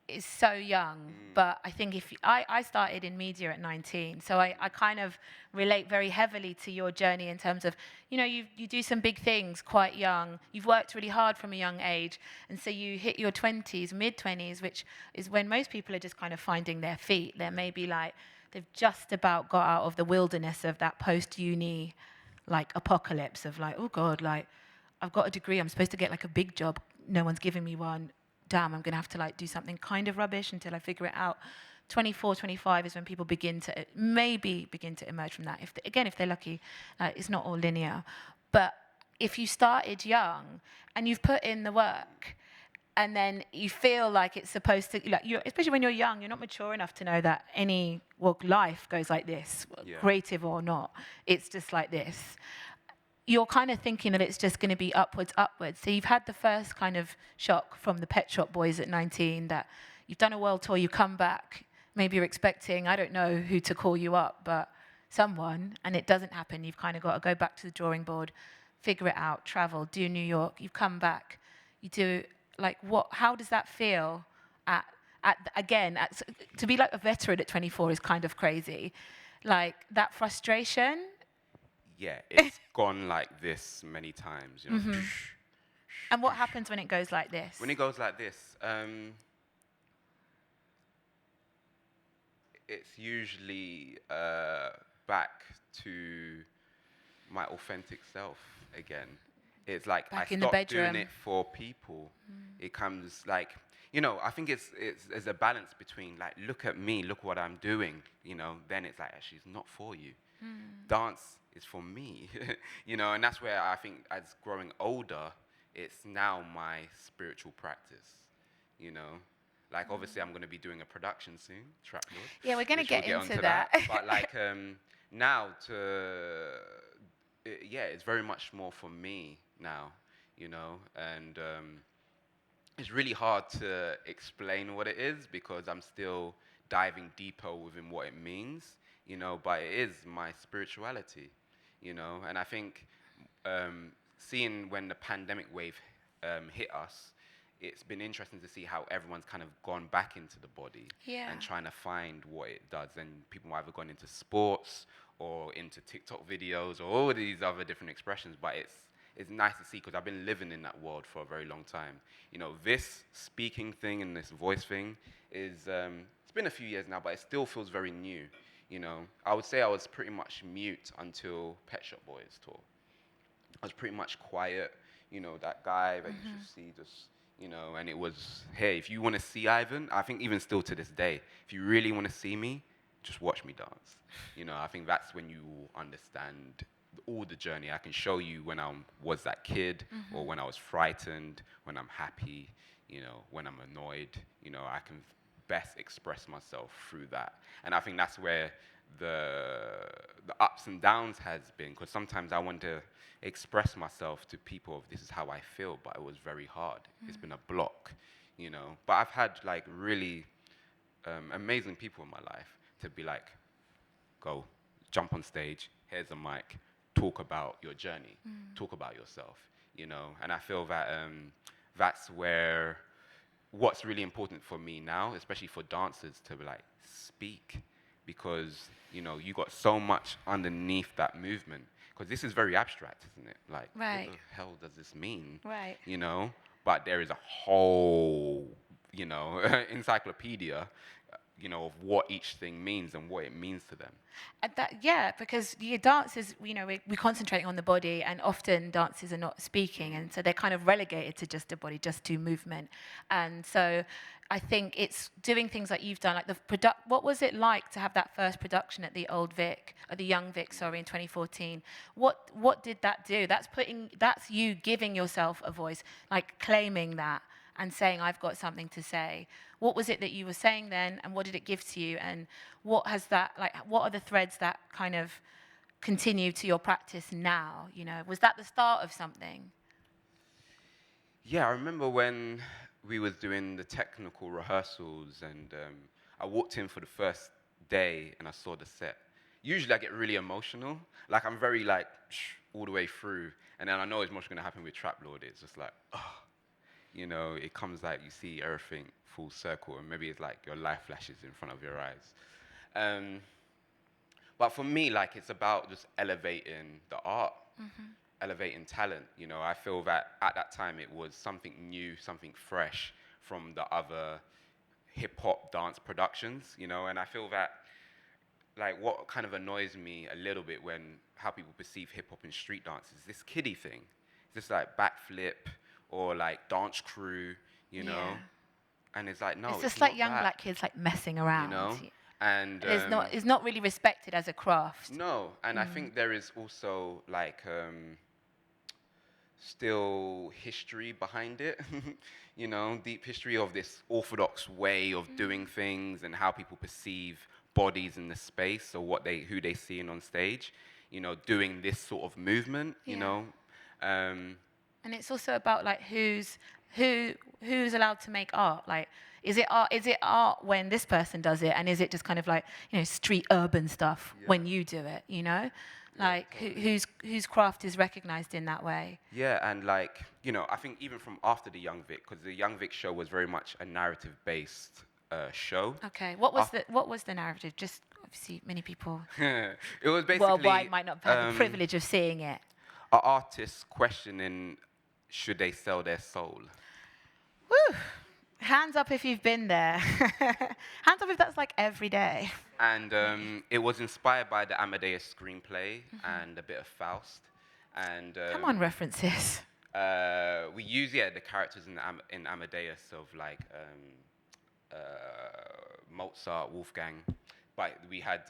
is so young, but I think I started in media at 19, so I kind of relate very heavily to your journey in terms of, you do some big things quite young. You've worked really hard from a young age, and so you hit your 20s, mid-20s, which is when most people are just kind of finding their feet. They're maybe like, they've just about got out of the wilderness of that post-uni, like, apocalypse of like, oh God, like, I've got a degree, I'm supposed to get like a big job, no one's giving me one. Damn, I'm going to have to like do something kind of rubbish until I figure it out. 24, 25 is when people begin to emerge from that. If they're lucky, it's not all linear. But if you started young and you've put in the work, and then you feel like it's supposed to, like, especially when you're young, you're not mature enough to know that life goes like this, creative or not. It's just like this. You're kind of thinking that it's just going to be upwards. So you've had the first kind of shock from the Pet Shop Boys at 19, that you've done a world tour, you come back, maybe you're expecting, I don't know who to call you up, but someone, and it doesn't happen. You've kind of got to go back to the drawing board, figure it out, travel, do New York, you've come back, you do, like, how does that feel to be like a veteran at 24 is kind of crazy. Like, that frustration. Yeah, it's gone like this many times. And what happens when it goes like this? When it goes like this, it's usually back to my authentic self again. It's like back I stop doing it for people. It comes like, I think it's a balance between like, look at me, look what I'm doing. Then it's like, actually, it's not for you. Dance is for me, and that's where I think, as growing older, it's now my spiritual practice, Like, obviously, I'm going to be doing a production soon, TRAPLORD. Yeah, we're going to get into that. But, like, now it's very much more for me now, and it's really hard to explain what it is, because I'm still diving deeper within what it means, but it is my spirituality, and I think seeing when the pandemic wave hit us, it's been interesting to see how everyone's kind of gone back into the body and trying to find what it does. And people have either gone into sports or into TikTok videos or all these other different expressions, but it's nice to see, because I've been living in that world for a very long time. This speaking thing and this voice thing is, it's been a few years now, but it still feels very new. I would say I was pretty much mute until Pet Shop Boys tour. I was pretty much quiet, that guy that you should see, just, and it was, hey, if you want to see Ivan, I think even still to this day, if you really want to see me, just watch me dance. I think that's when you understand all the journey. I can show you when I was that kid, or when I was frightened, when I'm happy, when I'm annoyed, I can best express myself through that. And I think that's where the ups and downs has been, because sometimes I want to express myself to people of, this is how I feel, but it was very hard. It's been a block, But I've had like really amazing people in my life to be like, go, jump on stage, here's a mic, talk about your journey, talk about yourself, And I feel that that's where what's really important for me now, especially for dancers, to like speak, because you got so much underneath that movement, because this is very abstract, isn't it? Like, what the hell does this mean? Right. But there is a whole encyclopedia of what each thing means and what it means to them. Because your dance is, we're concentrating on the body, and often dancers are not speaking, and so they're kind of relegated to just the body, just to movement. And so I think it's doing things like you've done, like what was it like to have that first production at the Young Vic, in 2014? What did that do? That's you giving yourself a voice, like claiming that and saying, I've got something to say. What was it that you were saying then, and what did it give to you? And what are the threads that kind of continue to your practice now? Was that the start of something? Yeah, I remember when we was doing the technical rehearsals, and I walked in for the first day, and I saw the set. Usually I get really emotional. Like, I'm very, like, all the way through. And then I know it's much going to happen with TRAPLORD. It's just like, oh, you know, it comes like you see everything full circle, and maybe it's like your life flashes in front of your eyes. But for me, like, it's about just elevating the art, elevating talent. You know, I feel that at that time it was something new, something fresh from the other hip-hop dance productions, you know, and I feel that, like, what kind of annoys me a little bit when how people perceive hip-hop and street dance is this kiddie thing. It's just like backflip or like dance crew, you know, and it's like, no, it's just it's like not young that, black kids like messing around. you know, and It's not really respected as a craft. no, and I think there is also like still history behind it, you know, deep history of this orthodox way of doing things and how people perceive bodies in the space, or who they see on stage, you know, doing this sort of movement, you know. And it's also about like who's allowed to make art. Like, is it art when this person does it, and is it just kind of like, you know, street urban stuff when you do it, you know? Like, whose craft is recognized in that way. Yeah, and like, you know, I think even from after the Young Vic, because the Young Vic show was very much a narrative-based show. Okay, what was the narrative? Just obviously many people It was basically worldwide might not have the privilege of seeing it. Are artists questioning should they sell their soul? Woo! Hands up if you've been there. Hands up if that's like every day. And it was inspired by the Amadeus screenplay and a bit of Faust. And Come on, references. we use the characters in Amadeus of like Mozart, Wolfgang, but we had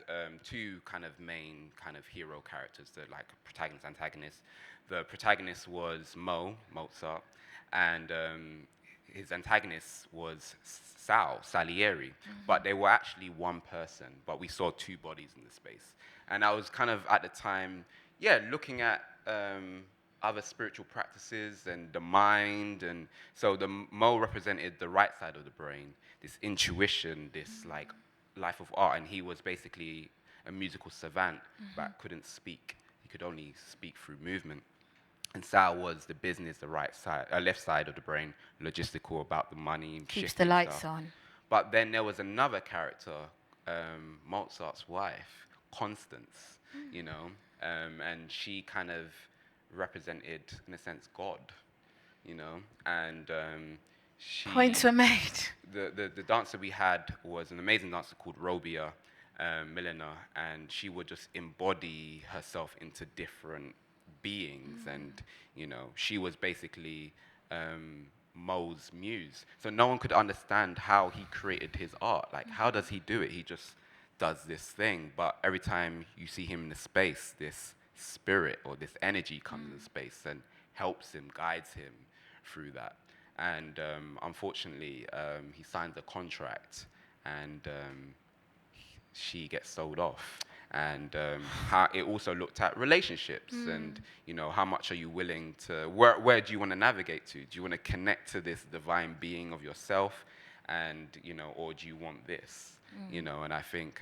two kind of main kind of hero characters, the like protagonist, antagonist. The protagonist was Mozart, and his antagonist was Salieri, but they were actually one person, but we saw two bodies in the space. And I was kind of at the time, looking at other spiritual practices and the mind, and so the Mo represented the right side of the brain, this intuition, this like life of art, and he was basically a musical savant that couldn't speak. He could only speak through movement. And Sal was the business, the left side of the brain, logistical, about the money, keeps the lights stuff. on. But then there was another character, Mozart's wife, Constance, you know, and she kind of represented, in a sense, God, you know, and Points were made. The dancer we had was an amazing dancer called Robia Milena, and she would just embody herself into different beings, and you know, she was basically Mo's muse. So no one could understand how he created his art. Like, how does he do it? He just does this thing, but every time you see him in the space, this spirit or this energy comes in space and helps him, guides him through that. And unfortunately, he signs a contract, and she gets sold off. And how it also looked at relationships, and you know, how much are you willing to, where do you want to navigate to? Do you want to connect to this divine being of yourself, and you know, or do you want this? You know, and I think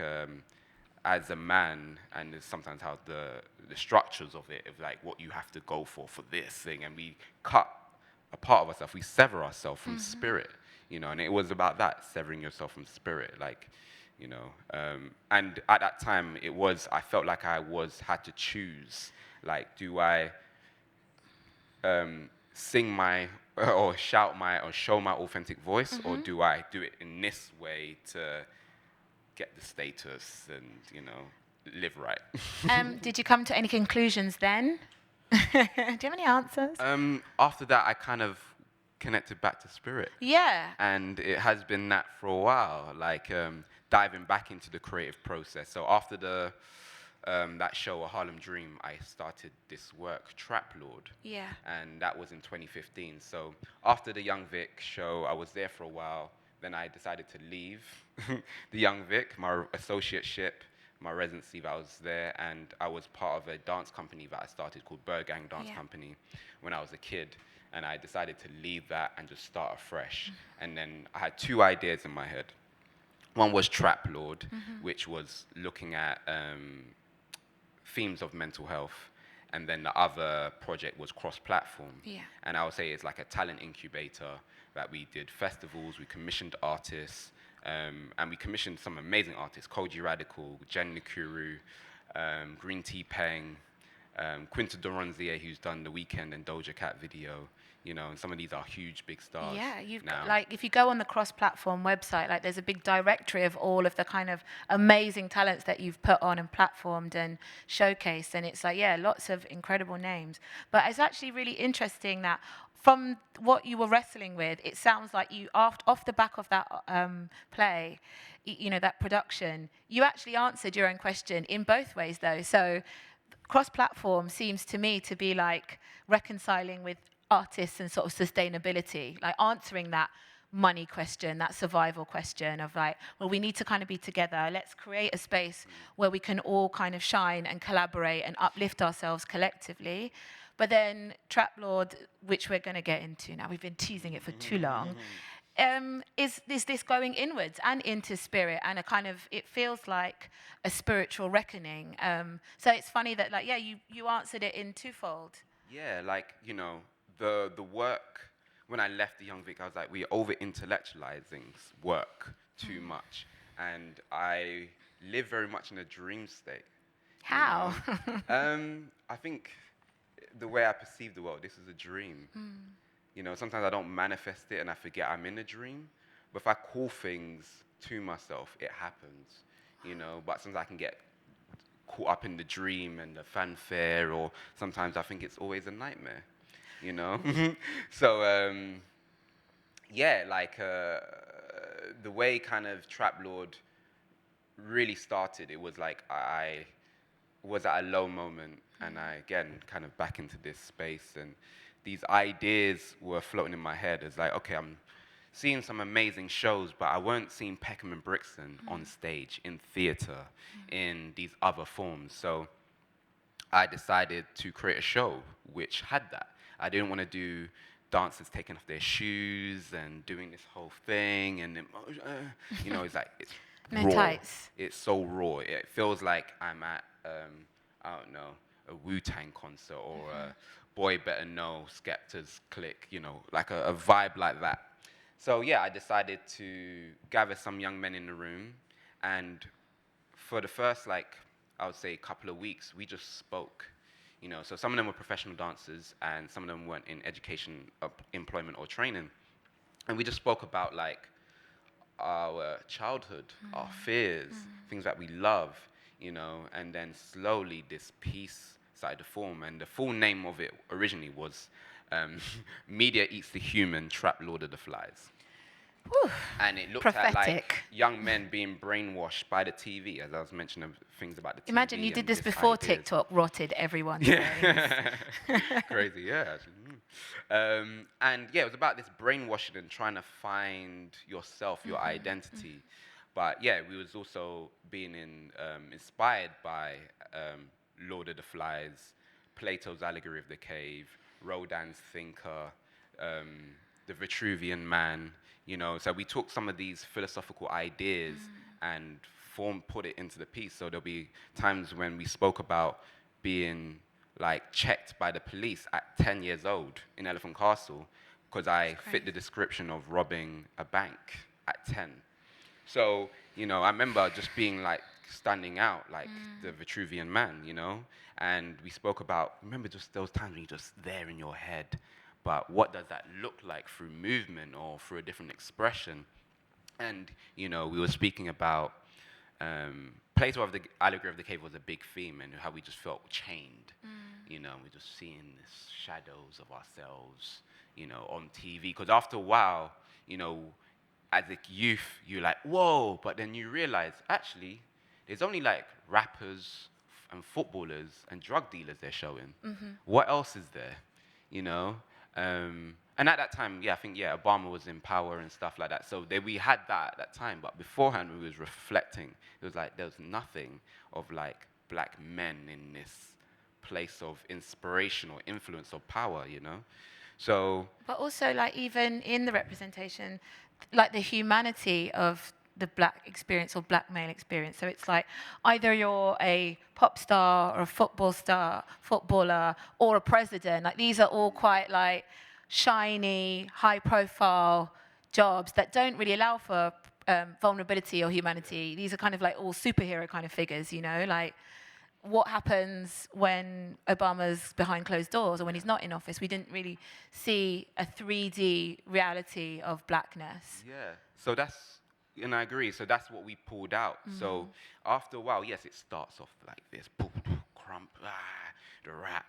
as a man, and it's sometimes how the structures of it, of like what you have to go for this thing, and we cut a part of ourselves, we sever ourselves from spirit, you know, and it was about that, severing yourself from spirit, like, you know, and at that time I felt like I had to choose, like, do I sing my, or shout my, or show my authentic voice, or do I do it in this way to get the status and, you know, live right? Did you come to any conclusions then? Do you have any answers? After that, I kind of connected back to spirit. Yeah. And it has been that for a while, like diving back into the creative process. So after that show, A Harlem Dream, I started this work, TRAPLORD. Yeah. And that was in 2015. So after the Young Vic show, I was there for a while. Then I decided to leave the Young Vic, my associateship, my residency that I was there, and I was part of a dance company that I started called Gang Dance Company when I was a kid. and I decided to leave that and just start afresh. And then I had two ideas in my head. One was TRAPLORD, which was looking at themes of mental health. And then the other project was cross-platform. Yeah. And I would say it's like a talent incubator that we did festivals, we commissioned artists, and we commissioned some amazing artists, Koji Radical, Jen Nakuru, Green Tea Peng, Quinta Doronzier, who's done the Weekend and Doja Cat video, you know, and some of these are huge, big stars. Yeah, you've now. got, like, if you go on the cross-platform website, like, there's a big directory of all of the kind of amazing talents that you've put on and platformed and showcased, and it's like, yeah, lots of incredible names. But it's actually really interesting that from what you were wrestling with, it sounds like you, off the back of that play, you know, that production, you actually answered your own question in both ways, though. So cross-platform seems to me to be like reconciling with artists and sort of sustainability, like answering that money question, that survival question of like, well, we need to kind of be together. Let's create a space where we can all kind of shine and collaborate and uplift ourselves collectively. But then TRAPLORD, which we're going to get into now, we've been teasing it for too long, is this going inwards and into spirit, and a kind of, it feels like a spiritual reckoning. So it's funny that, like, yeah, you answered it in twofold. Yeah, like, you know, the work, when I left the Young Vic, I was like, we're over-intellectualizing work too much. And I live very much in a dream state. How? You know? I think the way I perceive the world, this is a dream. You know, sometimes I don't manifest it and I forget I'm in a dream. But if I call things to myself, it happens, you know. But sometimes I can get caught up in the dream and the fanfare, or sometimes I think it's always a nightmare, you know. So, yeah, like the way kind of TRAPLORD really started, it was like I was at a low moment, and I, again, kind of back into this space, and these ideas were floating in my head. It's like, okay, I'm seeing some amazing shows, but I weren't seeing Peckham and Brixton on stage, in theatre, in these other forms. So I decided to create a show which had that. I didn't want to do dancers taking off their shoes and doing this whole thing, and then, you know, it's like, it's No raw. tights. It's so raw. It feels like I'm at, I don't know, a Wu-Tang concert, or a Boy Better Know, Skepta's Clique, you know, like a vibe like that. So yeah, I decided to gather some young men in the room, and for the first, like, I would say couple of weeks, we just spoke. You know, so some of them were professional dancers, and some of them weren't in education, employment, or training. And we just spoke about, like, our childhood, our fears, things that we love, you know, and then slowly this piece started to form. And the full name of it originally was Media Eats the Human, TRAPLORD of the Flies. Whew. And it looked Prophetic. at, like, young men being brainwashed by the TV, as I was mentioning things about the TV. Imagine you did this before ideas. TikTok rotted everyone's brains. Crazy, yeah. Actually. And yeah, it was about this brainwashing and trying to find yourself, your identity. But yeah, we was also being inspired by Lord of the Flies, Plato's Allegory of the Cave, Rodin's Thinker, the Vitruvian Man. You know, so we took some of these philosophical ideas and put it into the piece. So there'll be times when we spoke about being, like, checked by the police at 10 years old in Elephant Castle, because I fit the description of robbing a bank at 10. So, you know, I remember just being, like, standing out like the Vitruvian Man, you know. And we spoke about, remember just those times when you're just there in your head, but what does that look like through movement or through a different expression? And, you know, we were speaking about Plato of the Allegory of the Cave was a big theme, and how we just felt chained. You know, we're just seeing these shadows of ourselves, you know, on TV. Because after a while, you know, as a youth, you're like, whoa, but then you realize, actually, there's only, like, rappers and footballers and drug dealers they're showing. What else is there, you know? And at that time, yeah, I think, yeah, Obama was in power and stuff like that. So we had that at that time. But beforehand, we was reflecting. It was like there was nothing of, like, black men in this place of inspiration or influence or power, you know? So But also, like, even in the representation, like the humanity of the black experience or black male experience. So it's like either you're a pop star or a footballer, or a president. Like, these are all quite like shiny, high profile jobs that don't really allow for vulnerability or humanity. These are kind of like all superhero kind of figures, you know, like what happens when Obama's behind closed doors or when he's not in office. We didn't really see a 3D reality of blackness. yeah, so and I agree. So that's what we pulled out. So after a while, yes, it starts off like this, crump, the rap.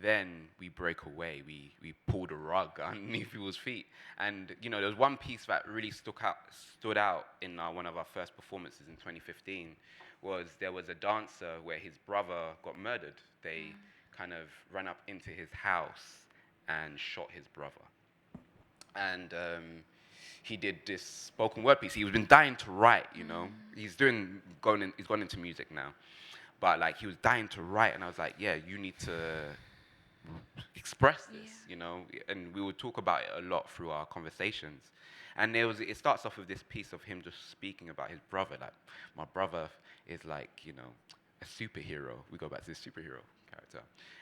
Then we break away. We pull the rug underneath people's feet. And there was one piece that really stood out in one of our first performances in 2015. There was a dancer where his brother got murdered. They kind of ran up into his house and shot his brother. And he did this spoken word piece. He's been dying to write, He's gone into music now, but like he was dying to write, and I was like, yeah, you need to express this, And we would talk about it a lot through our conversations. And it starts off with this piece of him just speaking about his brother. Like, my brother is like, a superhero. We go back to this superhero character.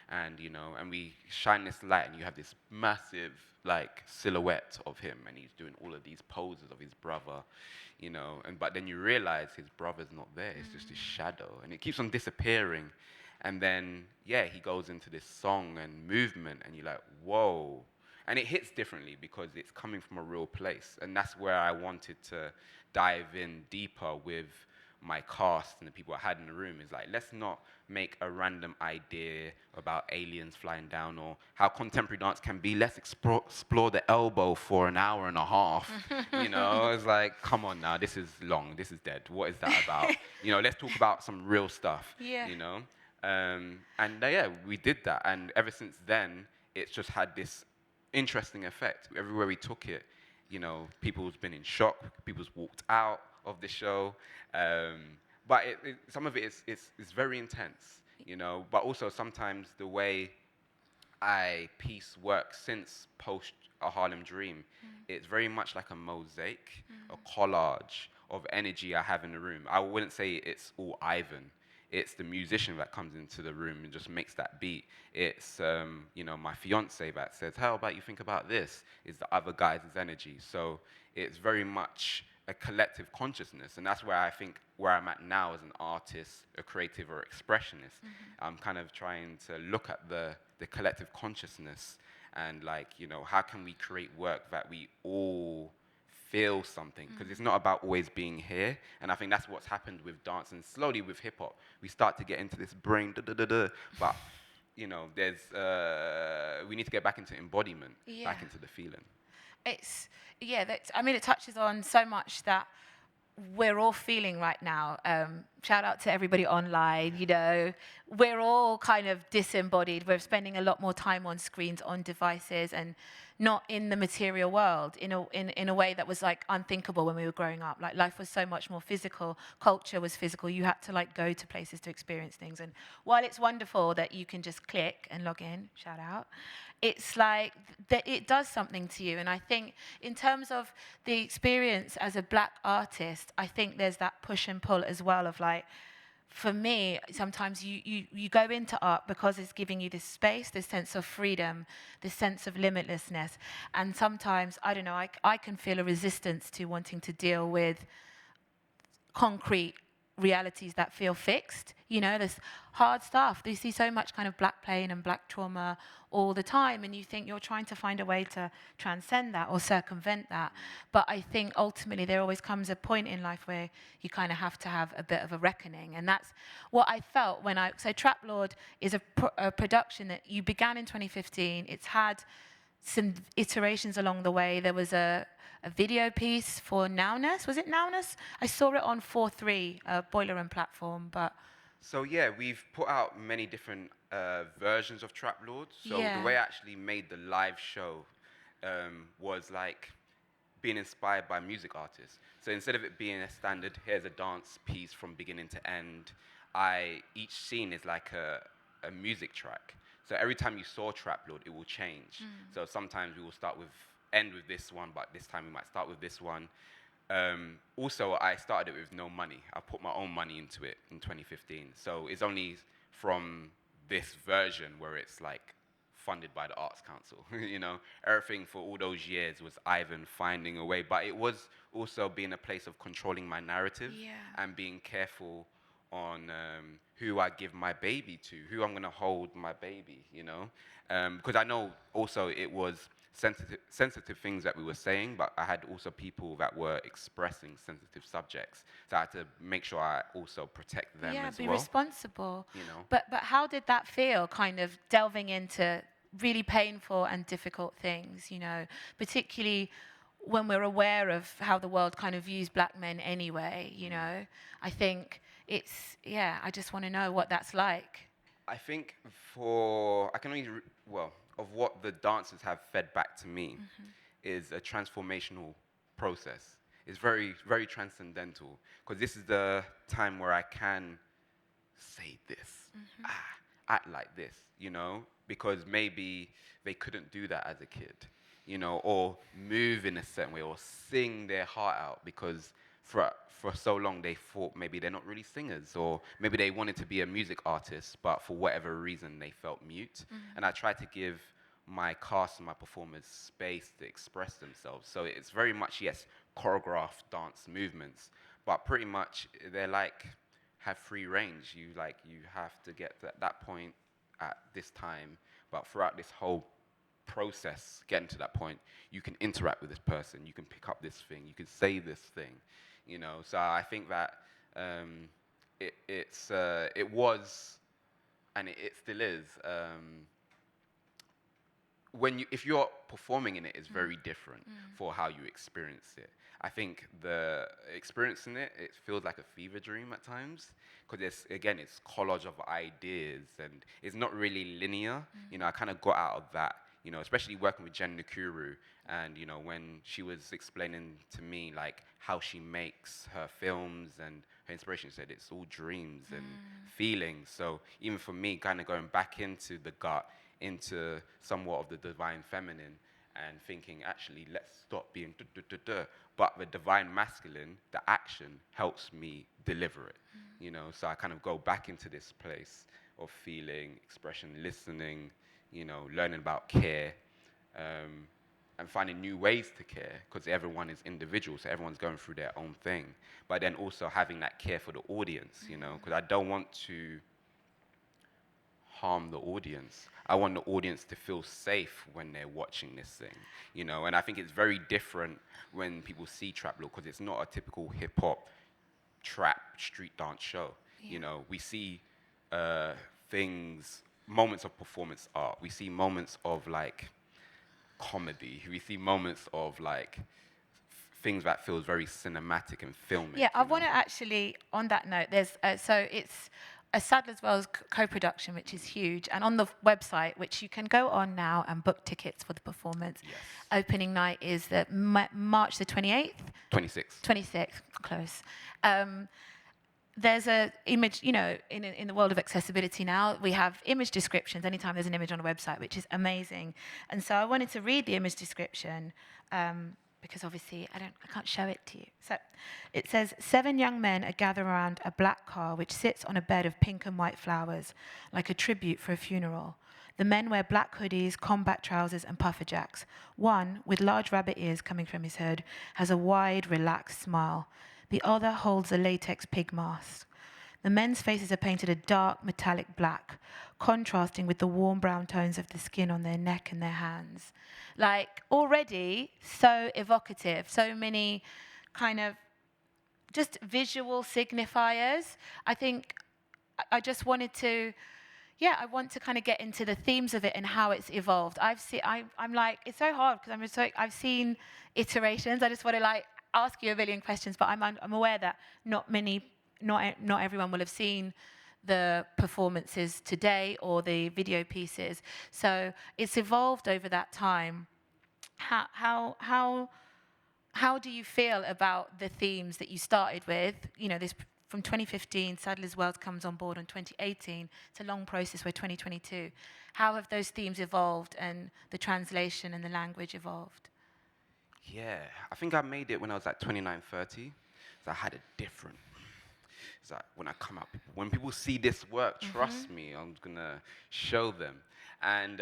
And, and we shine this light, and you have this massive, like, silhouette of him, and he's doing all of these poses of his brother, but then you realize his brother's not there. It's just his shadow, and it keeps on disappearing. And then, he goes into this song and movement, and you're like, whoa. And it hits differently because it's coming from a real place. And that's where I wanted to dive in deeper with my cast and the people I had in the room. Is like, let's not make a random idea about aliens flying down or how contemporary dance can be. Let's explore the elbow for an hour and a half. It's like, come on now, this is long, this is dead. What is that about? Let's talk about some real stuff. Yeah. We did that. And ever since then, it's just had this interesting effect. Everywhere we took it, people's been in shock. People's walked out of the show. But some of it is very intense, But also sometimes the way I piece work since post A Harlem Dream, it's very much like a mosaic, a collage of energy I have in the room. I wouldn't say it's all Ivan. It's the musician that comes into the room and just makes that beat. It's, my fiance that says, how about you think about this? It's the other guy's energy. So it's very much a collective consciousness. And that's where I think where I'm at now as an artist, a creative or expressionist. I'm kind of trying to look at the collective consciousness and how can we create work that we all feel something, because it's not about always being here. And I think that's what's happened with dance and slowly with hip hop. We start to get into this brain, but there's we need to get back into embodiment, back into the feeling. It touches on so much that we're all feeling right now. Shout out to everybody online, we're all kind of disembodied. We're spending a lot more time on screens, on devices, and not in the material world in a way that was like unthinkable when we were growing up. Like, life was so much more physical, culture was physical. You had to like go to places to experience things. And while it's wonderful that you can just click and log in, shout out, it's like that it does something to you. And I think in terms of the experience as a black artist, I think there's that push and pull as well of like, for me, sometimes you go into art because it's giving you this space, this sense of freedom, this sense of limitlessness. And sometimes, I don't know, I can feel a resistance to wanting to deal with concrete realities that feel fixed. There's hard stuff. You see so much kind of black pain and black trauma all the time, and you think you're trying to find a way to transcend that or circumvent that. But I think ultimately there always comes a point in life where you kind of have to have a bit of a reckoning, and that's what I felt so TRAPLORD is a production that you began in 2015. It's had some iterations along the way. There was a video piece for Nowness. Was it Nowness? I saw it on 4.3, Boiler Room platform, but... So we've put out many different versions of TRAPLORD. So the way I actually made the live show was like being inspired by music artists. So instead of it being a standard, here's a dance piece from beginning to end, each scene is like a music track. So every time you saw TRAPLORD, it will change. So sometimes we will end with this one, but this time we might start with this one. Also, I started it with no money. I put my own money into it in 2015. So it's only from this version where it's like funded by the Arts Council. You know, everything for all those years was Ivan finding a way, but it was also being a place of controlling my narrative and being careful on who I give my baby to, who I'm going to hold my baby, you know? Because I know also it was sensitive things that we were saying, but I had also people that were expressing sensitive subjects. So I had to make sure I also protect them as well. Yeah, be responsible. You know? But how did that feel, kind of delving into really painful and difficult things, you know, particularly when we're aware of how the world kind of views black men anyway, you know? I think it's, I just want to know what that's like. I think I can only, of what the dancers have fed back to me is a transformational process. It's very, very transcendental, because this is the time where I can say this, act like this, you know, because maybe they couldn't do that as a kid, you know, or move in a certain way, or sing their heart out, because for so long they thought maybe they're not really singers, or maybe they wanted to be a music artist, but for whatever reason they felt mute. And I tried to give my cast and my performers space to express themselves. So it's very much, yes, choreographed dance movements, but pretty much they're like, have free range. You have to get to that point at this time, but throughout this whole process, getting to that point, you can interact with this person, you can pick up this thing, you can say this thing, you know. So I think that it was, and it still is. If you're performing in it, it's very different for how you experience it. I think the experience in it feels like a fever dream at times, because it's collage of ideas, and it's not really linear. You know, I kind of got out of that, you know, especially working with Jen Nakuru, and, you know, when she was explaining to me, like, how she makes her films and her inspiration, she said it's all dreams and feelings. So even for me, kind of going back into the gut, into somewhat of the divine feminine, and thinking, actually, let's stop being duh. But the divine masculine, the action, helps me deliver it, you know. So I kind of go back into this place of feeling, expression, listening, you know, learning about care, and finding new ways to care, because everyone is individual, so everyone's going through their own thing. But then also having that care for the audience, you know, because I don't want to harm the audience. I want the audience to feel safe when they're watching this thing, you know. And I think it's very different when people see TRAPLORD, because it's not a typical hip-hop, trap, street dance show. You know, we see moments of performance art. We see moments of, like, comedy. We see moments of, like, things that feels very cinematic and filmic. Yeah, I want to actually, on that note, there's so it's a Sadler's Wells co-production, which is huge, and on the website, which you can go on now and book tickets for the performance. Yes. Opening night is the March the 28th. 26th. 26th, close. There's a image, you know, in the world of accessibility now, we have image descriptions anytime there's an image on a website, which is amazing. And so I wanted to read the image description, because obviously I can't show it to you. So it says, 7 young men are gathered around a black car which sits on a bed of pink and white flowers, like a tribute for a funeral. The men wear black hoodies, combat trousers, and puffer jacks. One, with large rabbit ears coming from his hood, has a wide, relaxed smile. The other holds a latex pig mask. The men's faces are painted a dark, metallic black, contrasting with the warm brown tones of the skin on their neck and their hands. Like, already so evocative, so many kind of just visual signifiers. I think I just wanted to, I want to kind of get into the themes of it and how it's evolved. I'm like, it's so hard because I've seen iterations. I just want to, like, ask you a million questions, but I'm aware that not everyone will have seen the performances today or the video pieces. So it's evolved over that time. How do you feel about the themes that you started with? You know, this from 2015, Sadler's Wells comes on board in 2018. It's a long process. We're 2022. How have those themes evolved and the translation and the language evolved? Yeah, I think I made it when I was like 29, 30. So I had a different. It's like when I come out, when people see this work, trust me, I'm gonna show them. And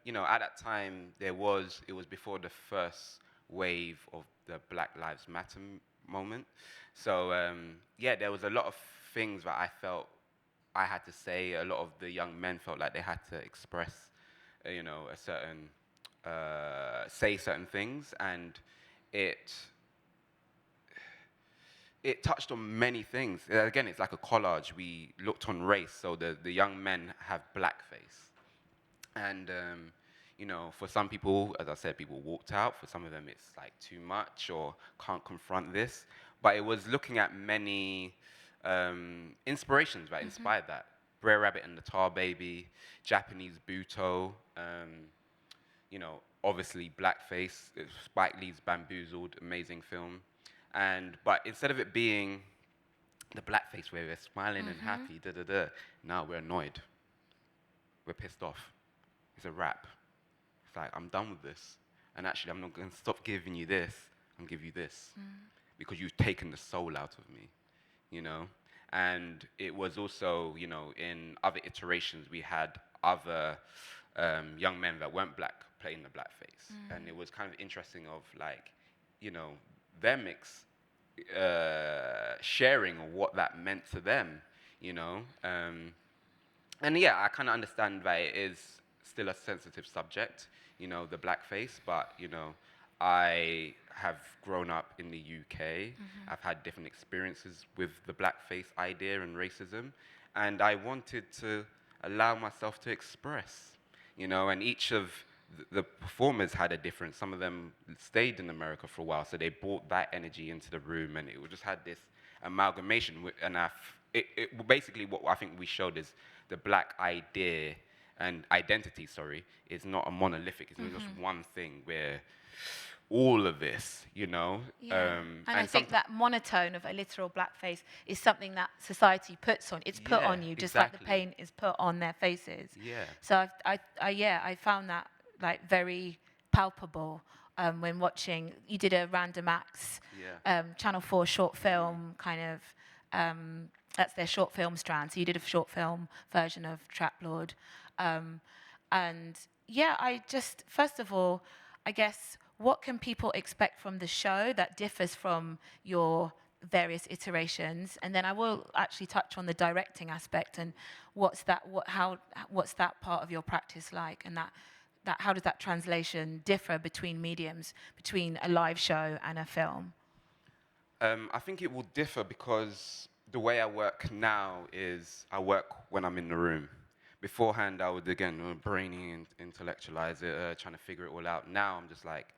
you know, at that time, it was before the first wave of the Black Lives Matter moment. So yeah, there was a lot of things that I felt I had to say. A lot of the young men felt like they had to express, you know, a certain, say certain things, and it touched on many things. Again, it's like a collage. We looked on race, so the young men have blackface. And, you know, for some people, as I said, people walked out. For some of them, it's like too much or can't confront this. But it was looking at many inspirations that inspired that. Brer Rabbit and the Tar Baby, Japanese Buto, you know, obviously blackface, Spike Lee's Bamboozled, amazing film. But instead of it being the blackface where we're smiling and happy, now we're annoyed. We're pissed off. It's a wrap. It's like, I'm done with this. And actually, I'm not going to stop giving you this. I'm going to give you this. Because you've taken the soul out of me, you know? And it was also, you know, in other iterations, we had other young men that weren't black playing the blackface. And it was kind of interesting of, like, you know, them sharing what that meant to them, you know? And yeah, I kind of understand that it is still a sensitive subject, you know, the blackface, but, you know, I have grown up in the UK. I've had different experiences with the blackface idea and racism, and I wanted to allow myself to express, you know, and each of the performers had a different. Some of them stayed in America for a while, so they brought that energy into the room, and it just had this amalgamation. And basically what I think we showed is the black idea and identity, is not a monolithic. It's not just one thing where all of this, you know. Yeah. And I think that monotone of a literal blackface is something that society puts on. It's put on you, just like the paint is put on their faces. Yeah. So I found that like very palpable when watching. You did a Random Acts, Channel 4 short film kind of. That's their short film strand. So you did a short film version of TRAPLORD. And yeah, first of all, I guess, what can people expect from the show that differs from your various iterations? And then I will actually touch on the directing aspect and what's that part of your practice like, and that how does that translation differ between mediums, between a live show and a film? I think it will differ because the way I work now is I work when I'm in the room. Beforehand, I would, again, brainy and intellectualize it, trying to figure it all out. Now I'm just like,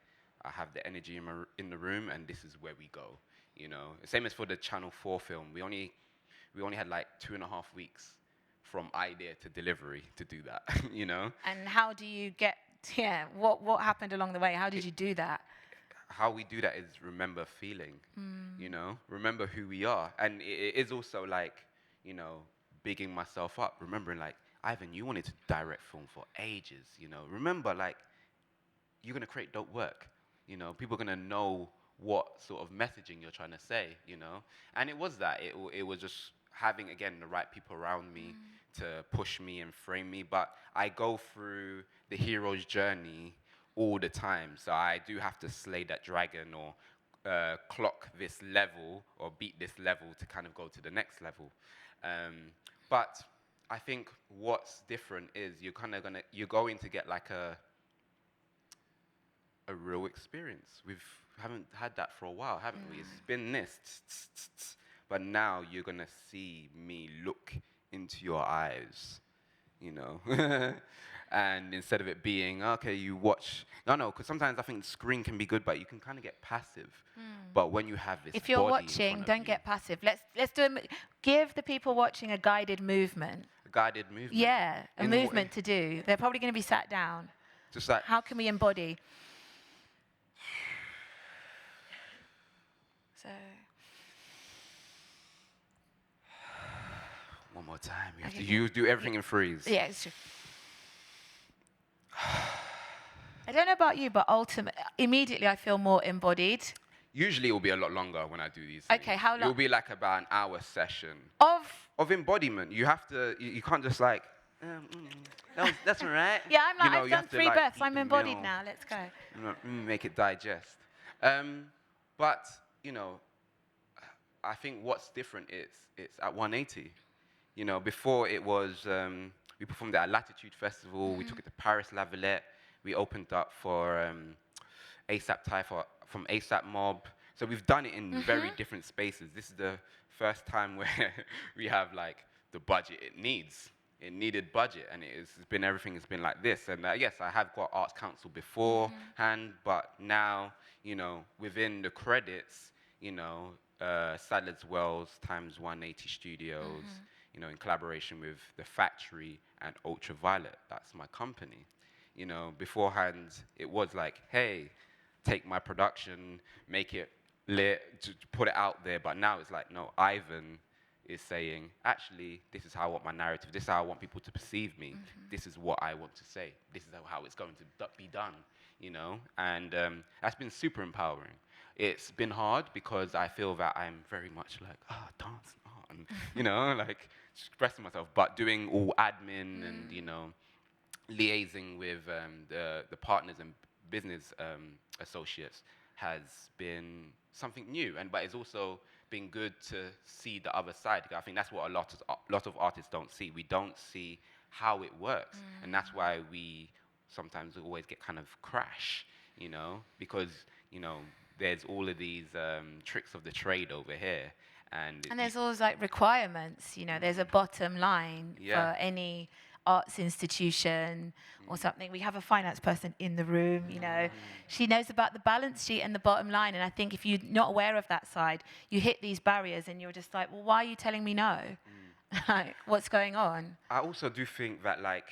I have the energy in the room, and this is where we go, you know. Same as for the Channel 4 film. We only had like 2.5 weeks from idea to delivery to do that, you know. And how do you get, what happened along the way? How did you do that? How we do that is remember feeling, you know, remember who we are. And it is also like, you know, bigging myself up, remembering like, Ivan, you wanted to direct film for ages, you know. Remember, like, you're going to create dope work, you know. People are going to know what sort of messaging you're trying to say, you know. And it was that. It was just having, again, the right people around me to push me and frame me. But I go through the hero's journey all the time. So I do have to slay that dragon or clock this level or beat this level to kind of go to the next level. But I think what's different is you're going to get like a real experience. We haven't had that for a while, haven't we? It's been this, but now you're gonna see me look into your eyes, you know. And instead of it being, okay, you watch, no, because sometimes I think the screen can be good, but you can kind of get passive. But when you have this, if you're watching, don't get passive. Let's give the people watching a guided movement. A guided movement. Yeah, a movement to do. They're probably going to be sat down. Just like, how can we embody? So, more time. Okay. You do everything in freeze. Yeah, it's true. I don't know about you, but immediately I feel more embodied. Usually it will be a lot longer when I do these Okay, things. how It will long? be like about an hour session Of embodiment. You have to. You can't just like. That's all right. yeah, I'm like, You know, I've you done have to, 3 like, births. eat I'm the embodied meal, now. Let's go. you know, make it digest. But you know, I think what's different is it's at 180. You know, before it was we performed at Latitude Festival. We took it to Paris La Villette. We opened up for ASAP Typha from ASAP Mob. So we've done it in very different spaces. This is the first time where we have like the budget it needs. It needed budget, and it's been everything has been like this. And yes, I have got Arts Council beforehand, but now, you know, within the credits, you know, Sadler's Wells times 180 Studios, you know, in collaboration with The Factory and Ultraviolet. That's my company. You know, beforehand, it was like, hey, take my production, make it lit, to put it out there. But now it's like, no, Ivan is saying, actually, this is how I want my narrative. This is how I want people to perceive me. This is what I want to say. This is how it's going to be done, you know? And that's been super empowering. It's been hard because I feel that I'm very much like, dance, and, you know, like expressing myself, but doing all admin and, you know, liaising with the partners and business associates has been something new, but it's also been good to see the other side. I think that's what a lot of artists don't see. We don't see how it works, and that's why we sometimes always get kind of crash, you know, because, you know, there's all of these tricks of the trade over here, and there's always like requirements, you know, there's a bottom line Yeah. for any arts institution or something. We have a finance person in the room, you know. She knows about the balance sheet and the bottom line. And I think if you're not aware of that side, you hit these barriers and you're just like, well, why are you telling me no? Like, what's going on? I also do think that, like,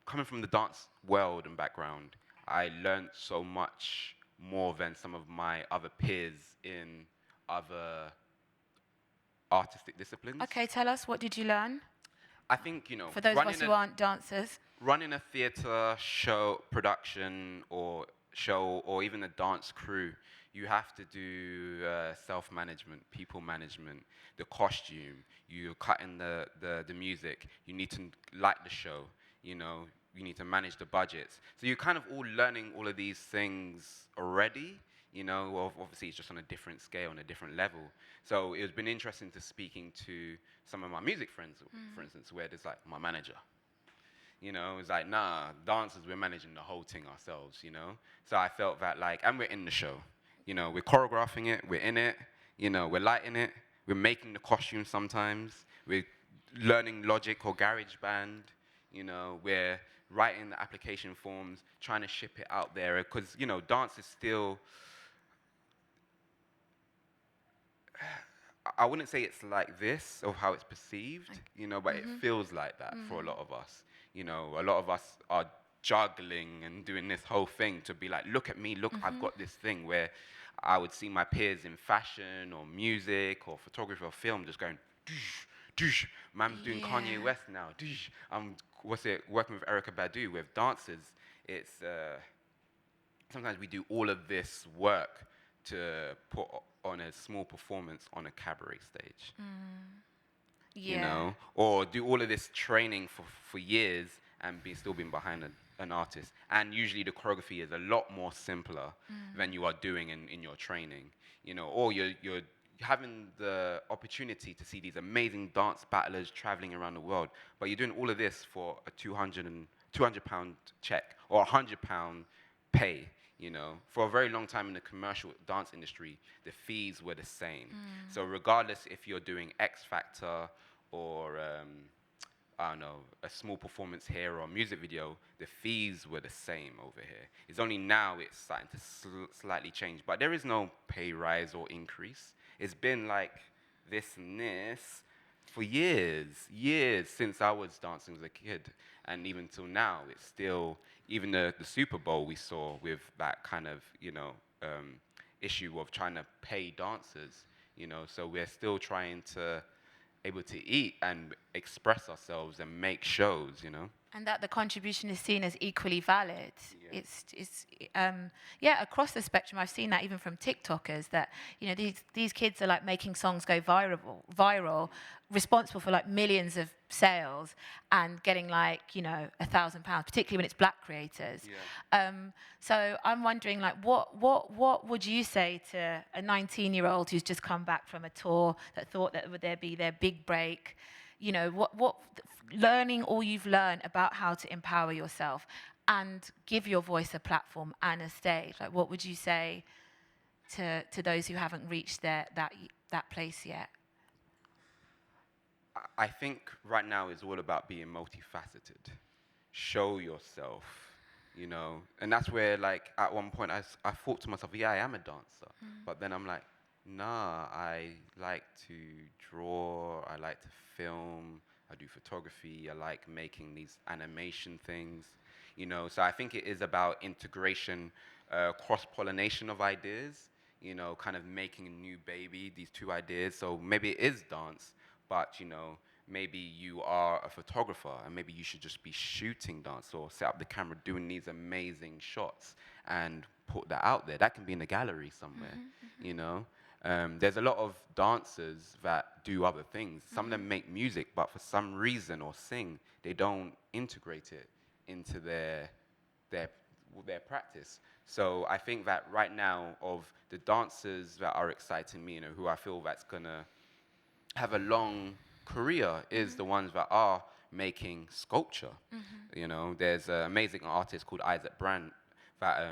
coming from the dance world and background, I learned so much more than some of my other peers in other artistic disciplines. Okay, tell us, what did you learn? I think, you know, For those of us who aren't dancers. running a theatre show, production, or even a dance crew, you have to do self-management, people management, the costume, you're cutting the music, you need to light the show, you know, you need to manage the budgets. So you're kind of all learning all of these things already, you know. Well, obviously it's just on a different scale, on a different level. So it's been interesting to speaking to some of my music friends, for instance, where there's like my manager. You know, it's like, nah, dancers, we're managing the whole thing ourselves, you know? So I felt that, like, and we're in the show. You know, we're choreographing it, we're in it, you know, we're lighting it, we're making the costumes sometimes, we're learning Logic or GarageBand, you know, we're writing the application forms, trying to ship it out there, because, you know, dance is still, I wouldn't say it's like this, of how it's perceived, you know, but it feels like that for a lot of us. You know, a lot of us are juggling and doing this whole thing to be like, look at me, look, I've got this thing, where I would see my peers in fashion or music or photography or film just going, doosh, doosh. Man, doing Kanye West now, doosh. I'm, working with Erykah Badu, with dancers. It's, sometimes we do all of this work to put on a small performance on a cabaret stage. Yeah. You know, or do all of this training for years and still being behind an artist. And usually the choreography is a lot more simpler than you are doing in your training, you know, or you're having the opportunity to see these amazing dance battlers traveling around the world, but you're doing all of this for a £200 check or £100 pay. You know, for a very long time in the commercial dance industry, the fees were the same. So regardless if you're doing X Factor or, I don't know, a small performance here or a music video, the fees were the same over here. It's only now it's starting to slightly change, but there is no pay rise or increase. It's been like this and this for years since I was dancing as a kid. And even till now, it's still, even the Super Bowl we saw with that kind of, you know, issue of trying to pay dancers, you know, so we're still trying to able to eat and express ourselves and make shows, you know. And that the contribution is seen as equally valid. Yeah. Yeah, across the spectrum. I've seen that even from TikTokers, that, you know, these kids are like making songs go viral, responsible for like millions of sales and getting like, you know, £1,000, particularly when it's black creators. Yeah. So I'm wondering, like, what would you say to a 19-year-old who's just come back from a tour that thought that would there be their big break? You know, what learning all you've learned about how to empower yourself and give your voice a platform and a stage. Like, what would you say to those who haven't reached that place yet? I think right now is all about being multifaceted. Show yourself, you know. And that's where, like, at one point I thought to myself, yeah, I am a dancer. But then I'm like, nah, I like to draw, I like to film, I do photography, I like making these animation things, you know. So I think it is about integration, cross-pollination of ideas, you know, kind of making a new baby, these two ideas. So maybe it is dance, but, you know, maybe you are a photographer and maybe you should just be shooting dance or set up the camera doing these amazing shots and put that out there. That can be in a gallery somewhere, you know. There's a lot of dancers that do other things. Some of them make music, but for some reason, or sing, they don't integrate it into their practice. So I think that right now, of the dancers that are exciting me, you know, who I feel that's gonna have a long career, is the ones that are making sculpture. You know, there's an amazing artist called Isaac Brandt that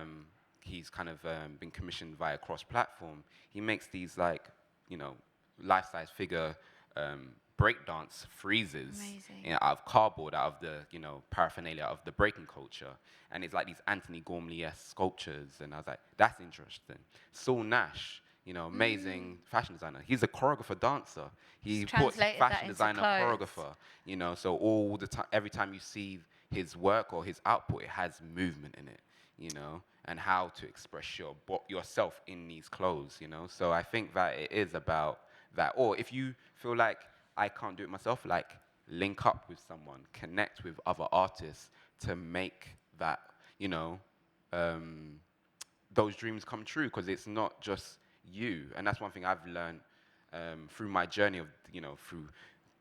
he's kind of been commissioned via cross-platform. He makes these, like, you know, life-size figure breakdance freezes, you know, out of cardboard, out of the, you know, paraphernalia of the breaking culture. And it's like these Anthony Gormley-esque sculptures. And I was like, that's interesting. Saul Nash, you know, amazing fashion designer. He's a choreographer dancer. He puts fashion designer choreographer, you know, so all the time, every time you see his work or his output, it has movement in it, you know, and how to express yourself in these clothes, you know. So I think that it is about that. Or if you feel like I can't do it myself, like, link up with someone, connect with other artists to make that, you know, those dreams come true, because it's not just you. And that's one thing I've learned through my journey of, you know, through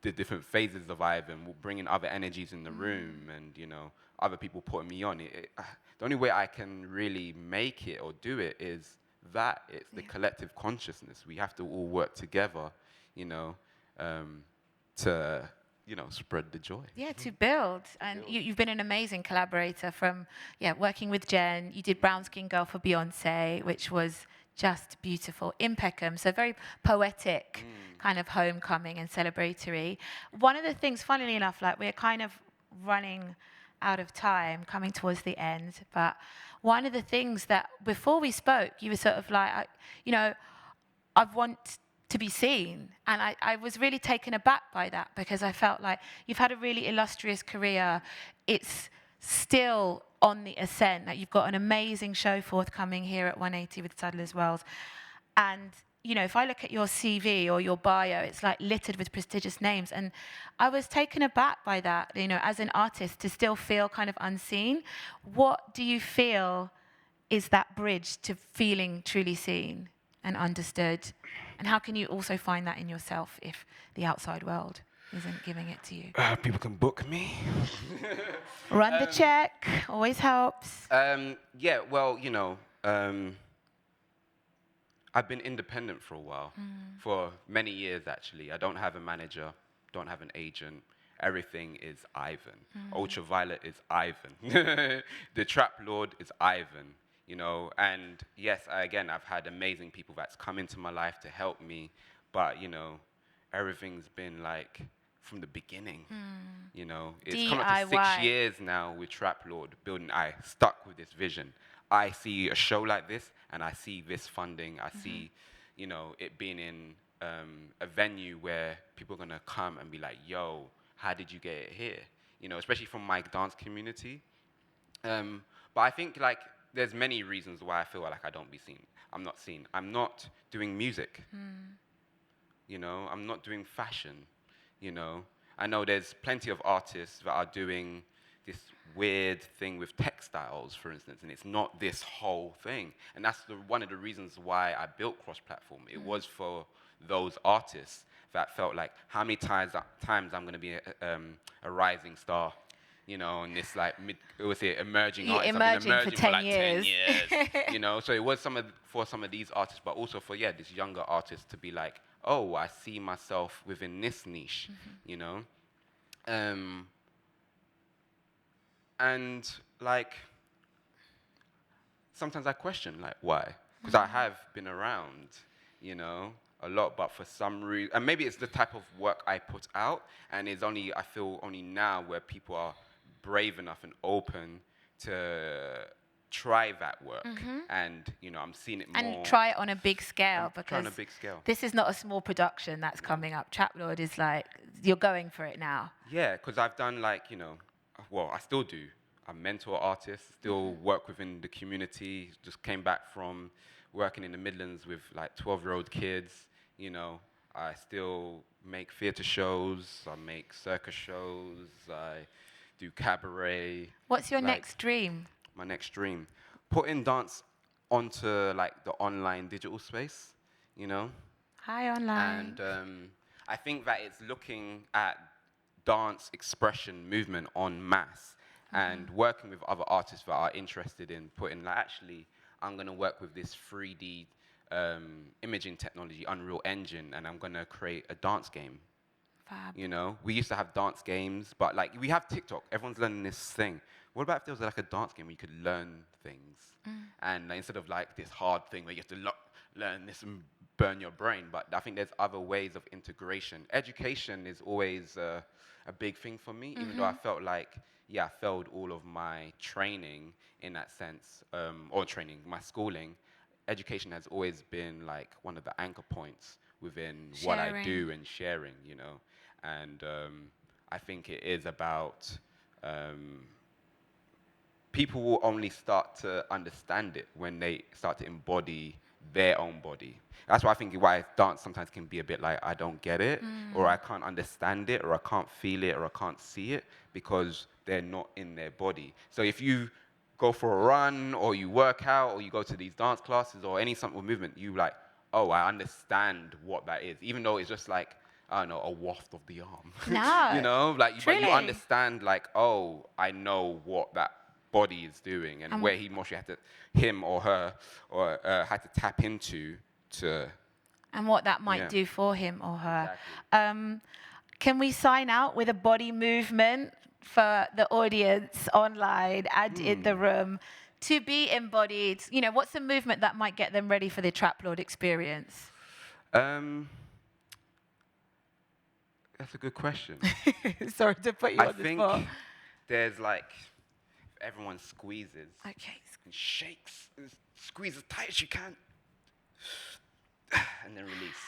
the different phases of Ivan, bringing other energies in the room and, you know, other people putting me on. The only way I can really make it or do it is that it's the collective consciousness. We have to all work together, you know, to, you know, spread the joy. Yeah, to build. And you've been an amazing collaborator from, working with Jen. You did Brown Skin Girl for Beyoncé, which was just beautiful. Impeccum, so very poetic, kind of homecoming and celebratory. One of the things, funnily enough, like, we're kind of running out of time, coming towards the end, but one of the things that before we spoke, you were sort of like, you know, I want to be seen. And I was really taken aback by that, because I felt like you've had a really illustrious career. It's still on the ascent. Like, you've got an amazing show forthcoming here at 180 with Sadler's Wells. And, you know, if I look at your CV or your bio, it's like littered with prestigious names. And I was taken aback by that, you know, as an artist, to still feel kind of unseen. What do you feel is that bridge to feeling truly seen and understood? And how can you also find that in yourself if the outside world isn't giving it to you? People can book me. Run the check, always helps. Yeah, well, you know, I've been independent for a while, for many years actually. I don't have a manager, don't have an agent. Everything is Ivan. Ultraviolet is Ivan. The TRAPLORD is Ivan. You know, and yes, again, I've had amazing people that's come into my life to help me, but, you know, everything's been like from the beginning. You know, it's come up to 6 years now with TRAPLORD building. I stuck with this vision. I see a show like this, and I see this funding. I see, you know, it being in a venue where people are gonna come and be like, "Yo, how did you get it here?" You know, especially from my dance community. But I think, like, there's many reasons why I feel like I don't be seen. I'm not seen. I'm not doing music. You know, I'm not doing fashion. you know. I know there's plenty of artists that are doing this weird thing with textiles, for instance, and it's not this whole thing. And that's one of the reasons why I built cross-platform. It was for those artists that felt like, how many times I'm going to be a rising star, you know, and this like emerging artist. I've been emerging for 10 like years. 10 years, you know. So it was for some of these artists, but also for this younger artist to be like, oh, I see myself within this niche, you know. And like sometimes I question like why, because I have been around, you know, a lot, but for some reason, and maybe it's the type of work I put out, and it's only, I feel only now where people are brave enough and open to try that work, and you know, I'm seeing it more. And try it on a big scale, because on a big scale. This is not a small production that's coming up. TRAPLORD is like, you're going for it now. Yeah, because I've done like, you know, well, I still do. I mentor artists, still work within the community. Just came back from working in the Midlands with like 12-year-old kids, you know. I still make theatre shows, I make circus shows, I do cabaret. What's your next dream? My next dream? Putting dance onto like the online digital space, you know. Hi, online. And I think that it's looking at dance expression movement en masse and working with other artists that are interested in putting, like, actually, I'm going to work with this 3D imaging technology, Unreal Engine, and I'm going to create a dance game. Fab. You know, we used to have dance games, but like we have TikTok. Everyone's learning this thing. What about if there was like a dance game where you could learn things, and instead of like this hard thing where you have to learn this and burn your brain? But I think there's other ways of integration. Education is always a big thing for me, even though I felt like, I failed all of my training in that sense, my schooling. Education has always been like one of the anchor points within what I do and sharing, you know. And I think it is about people will only start to understand it when they start to embody their own body. That's why I think why dance sometimes can be a bit like, I don't get it, or I can't understand it, or I can't feel it, or I can't see it, because they're not in their body. So if you go for a run, or you work out, or you go to these dance classes, or any sort of movement, you like, oh, I understand what that is, even though it's just like, I don't know, a waft of the arm. No, you know, like, but you truly. understand, like, oh, I know what that body is doing, and where he mostly had to, him or her, or had to tap into to. And what that might do for him or her. Exactly. Can we sign out with a body movement for the audience online and in the room to be embodied? You know, what's a movement that might get them ready for the TRAPLORD experience? That's a good question. Sorry to put you on the spot. I think there's like, everyone squeezes Okay. and shakes, and squeeze as tight as you can, and then release.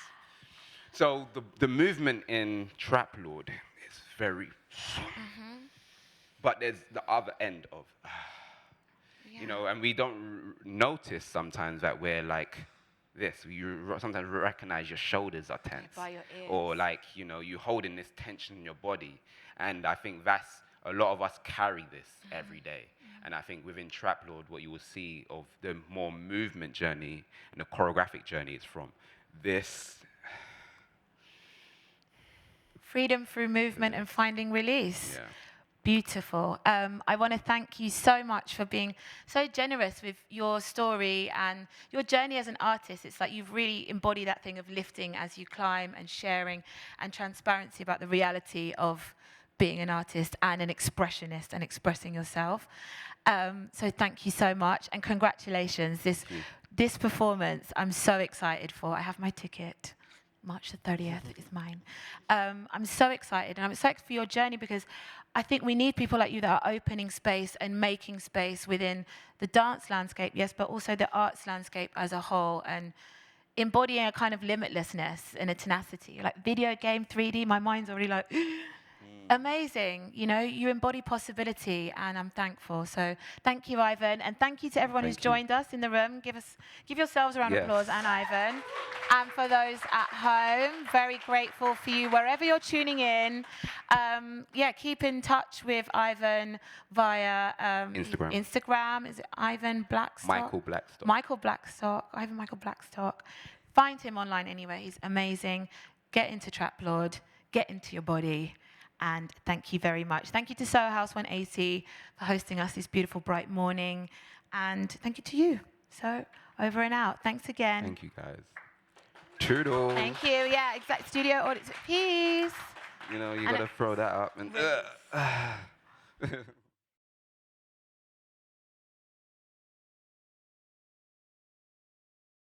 So the movement in TRAPLORD is very, but there's the other end of, you know, and we don't notice sometimes that we're like this. You sometimes recognize your shoulders are tense, by your ears. or like, you know, you holding this tension in your body, and I think that's, a lot of us carry this every day. And I think within TRAPLORD, what you will see of the more movement journey and the choreographic journey is from this. Freedom through movement and finding release. Yeah. Beautiful. I want to thank you so much for being so generous with your story and your journey as an artist. It's like you've really embodied that thing of lifting as you climb, and sharing and transparency about the reality of being an artist and an expressionist and expressing yourself. So thank you so much, and congratulations. This performance I'm so excited for. I have my ticket. March the 30th is mine. I'm so excited, and I'm excited for your journey, because I think we need people like you that are opening space and making space within the dance landscape, yes, but also the arts landscape as a whole, and embodying a kind of limitlessness and a tenacity. Like video game, 3D, my mind's already like, amazing. You know, you embody possibility, and I'm thankful. So thank you, Ivan, and thank you to everyone who's joined us in the room. Give yourselves a round of applause, and Ivan. And for those at home, very grateful for you wherever you're tuning in. Yeah, keep in touch with Ivan via Instagram. Is it Ivan Blackstock? Michael Blackstock. Michael Blackstock. Ivan Michael Blackstock. Find him online anyway. He's amazing. Get into TRAPLORD. Get into your body. And thank you very much. Thank you to Soho House 180 for hosting us this beautiful, bright morning. And thank you to you. So, over and out. Thanks again. Thank you, guys. Toodles. Thank you. Yeah, exact studio audience. Peace. You know, you got to throw that up. And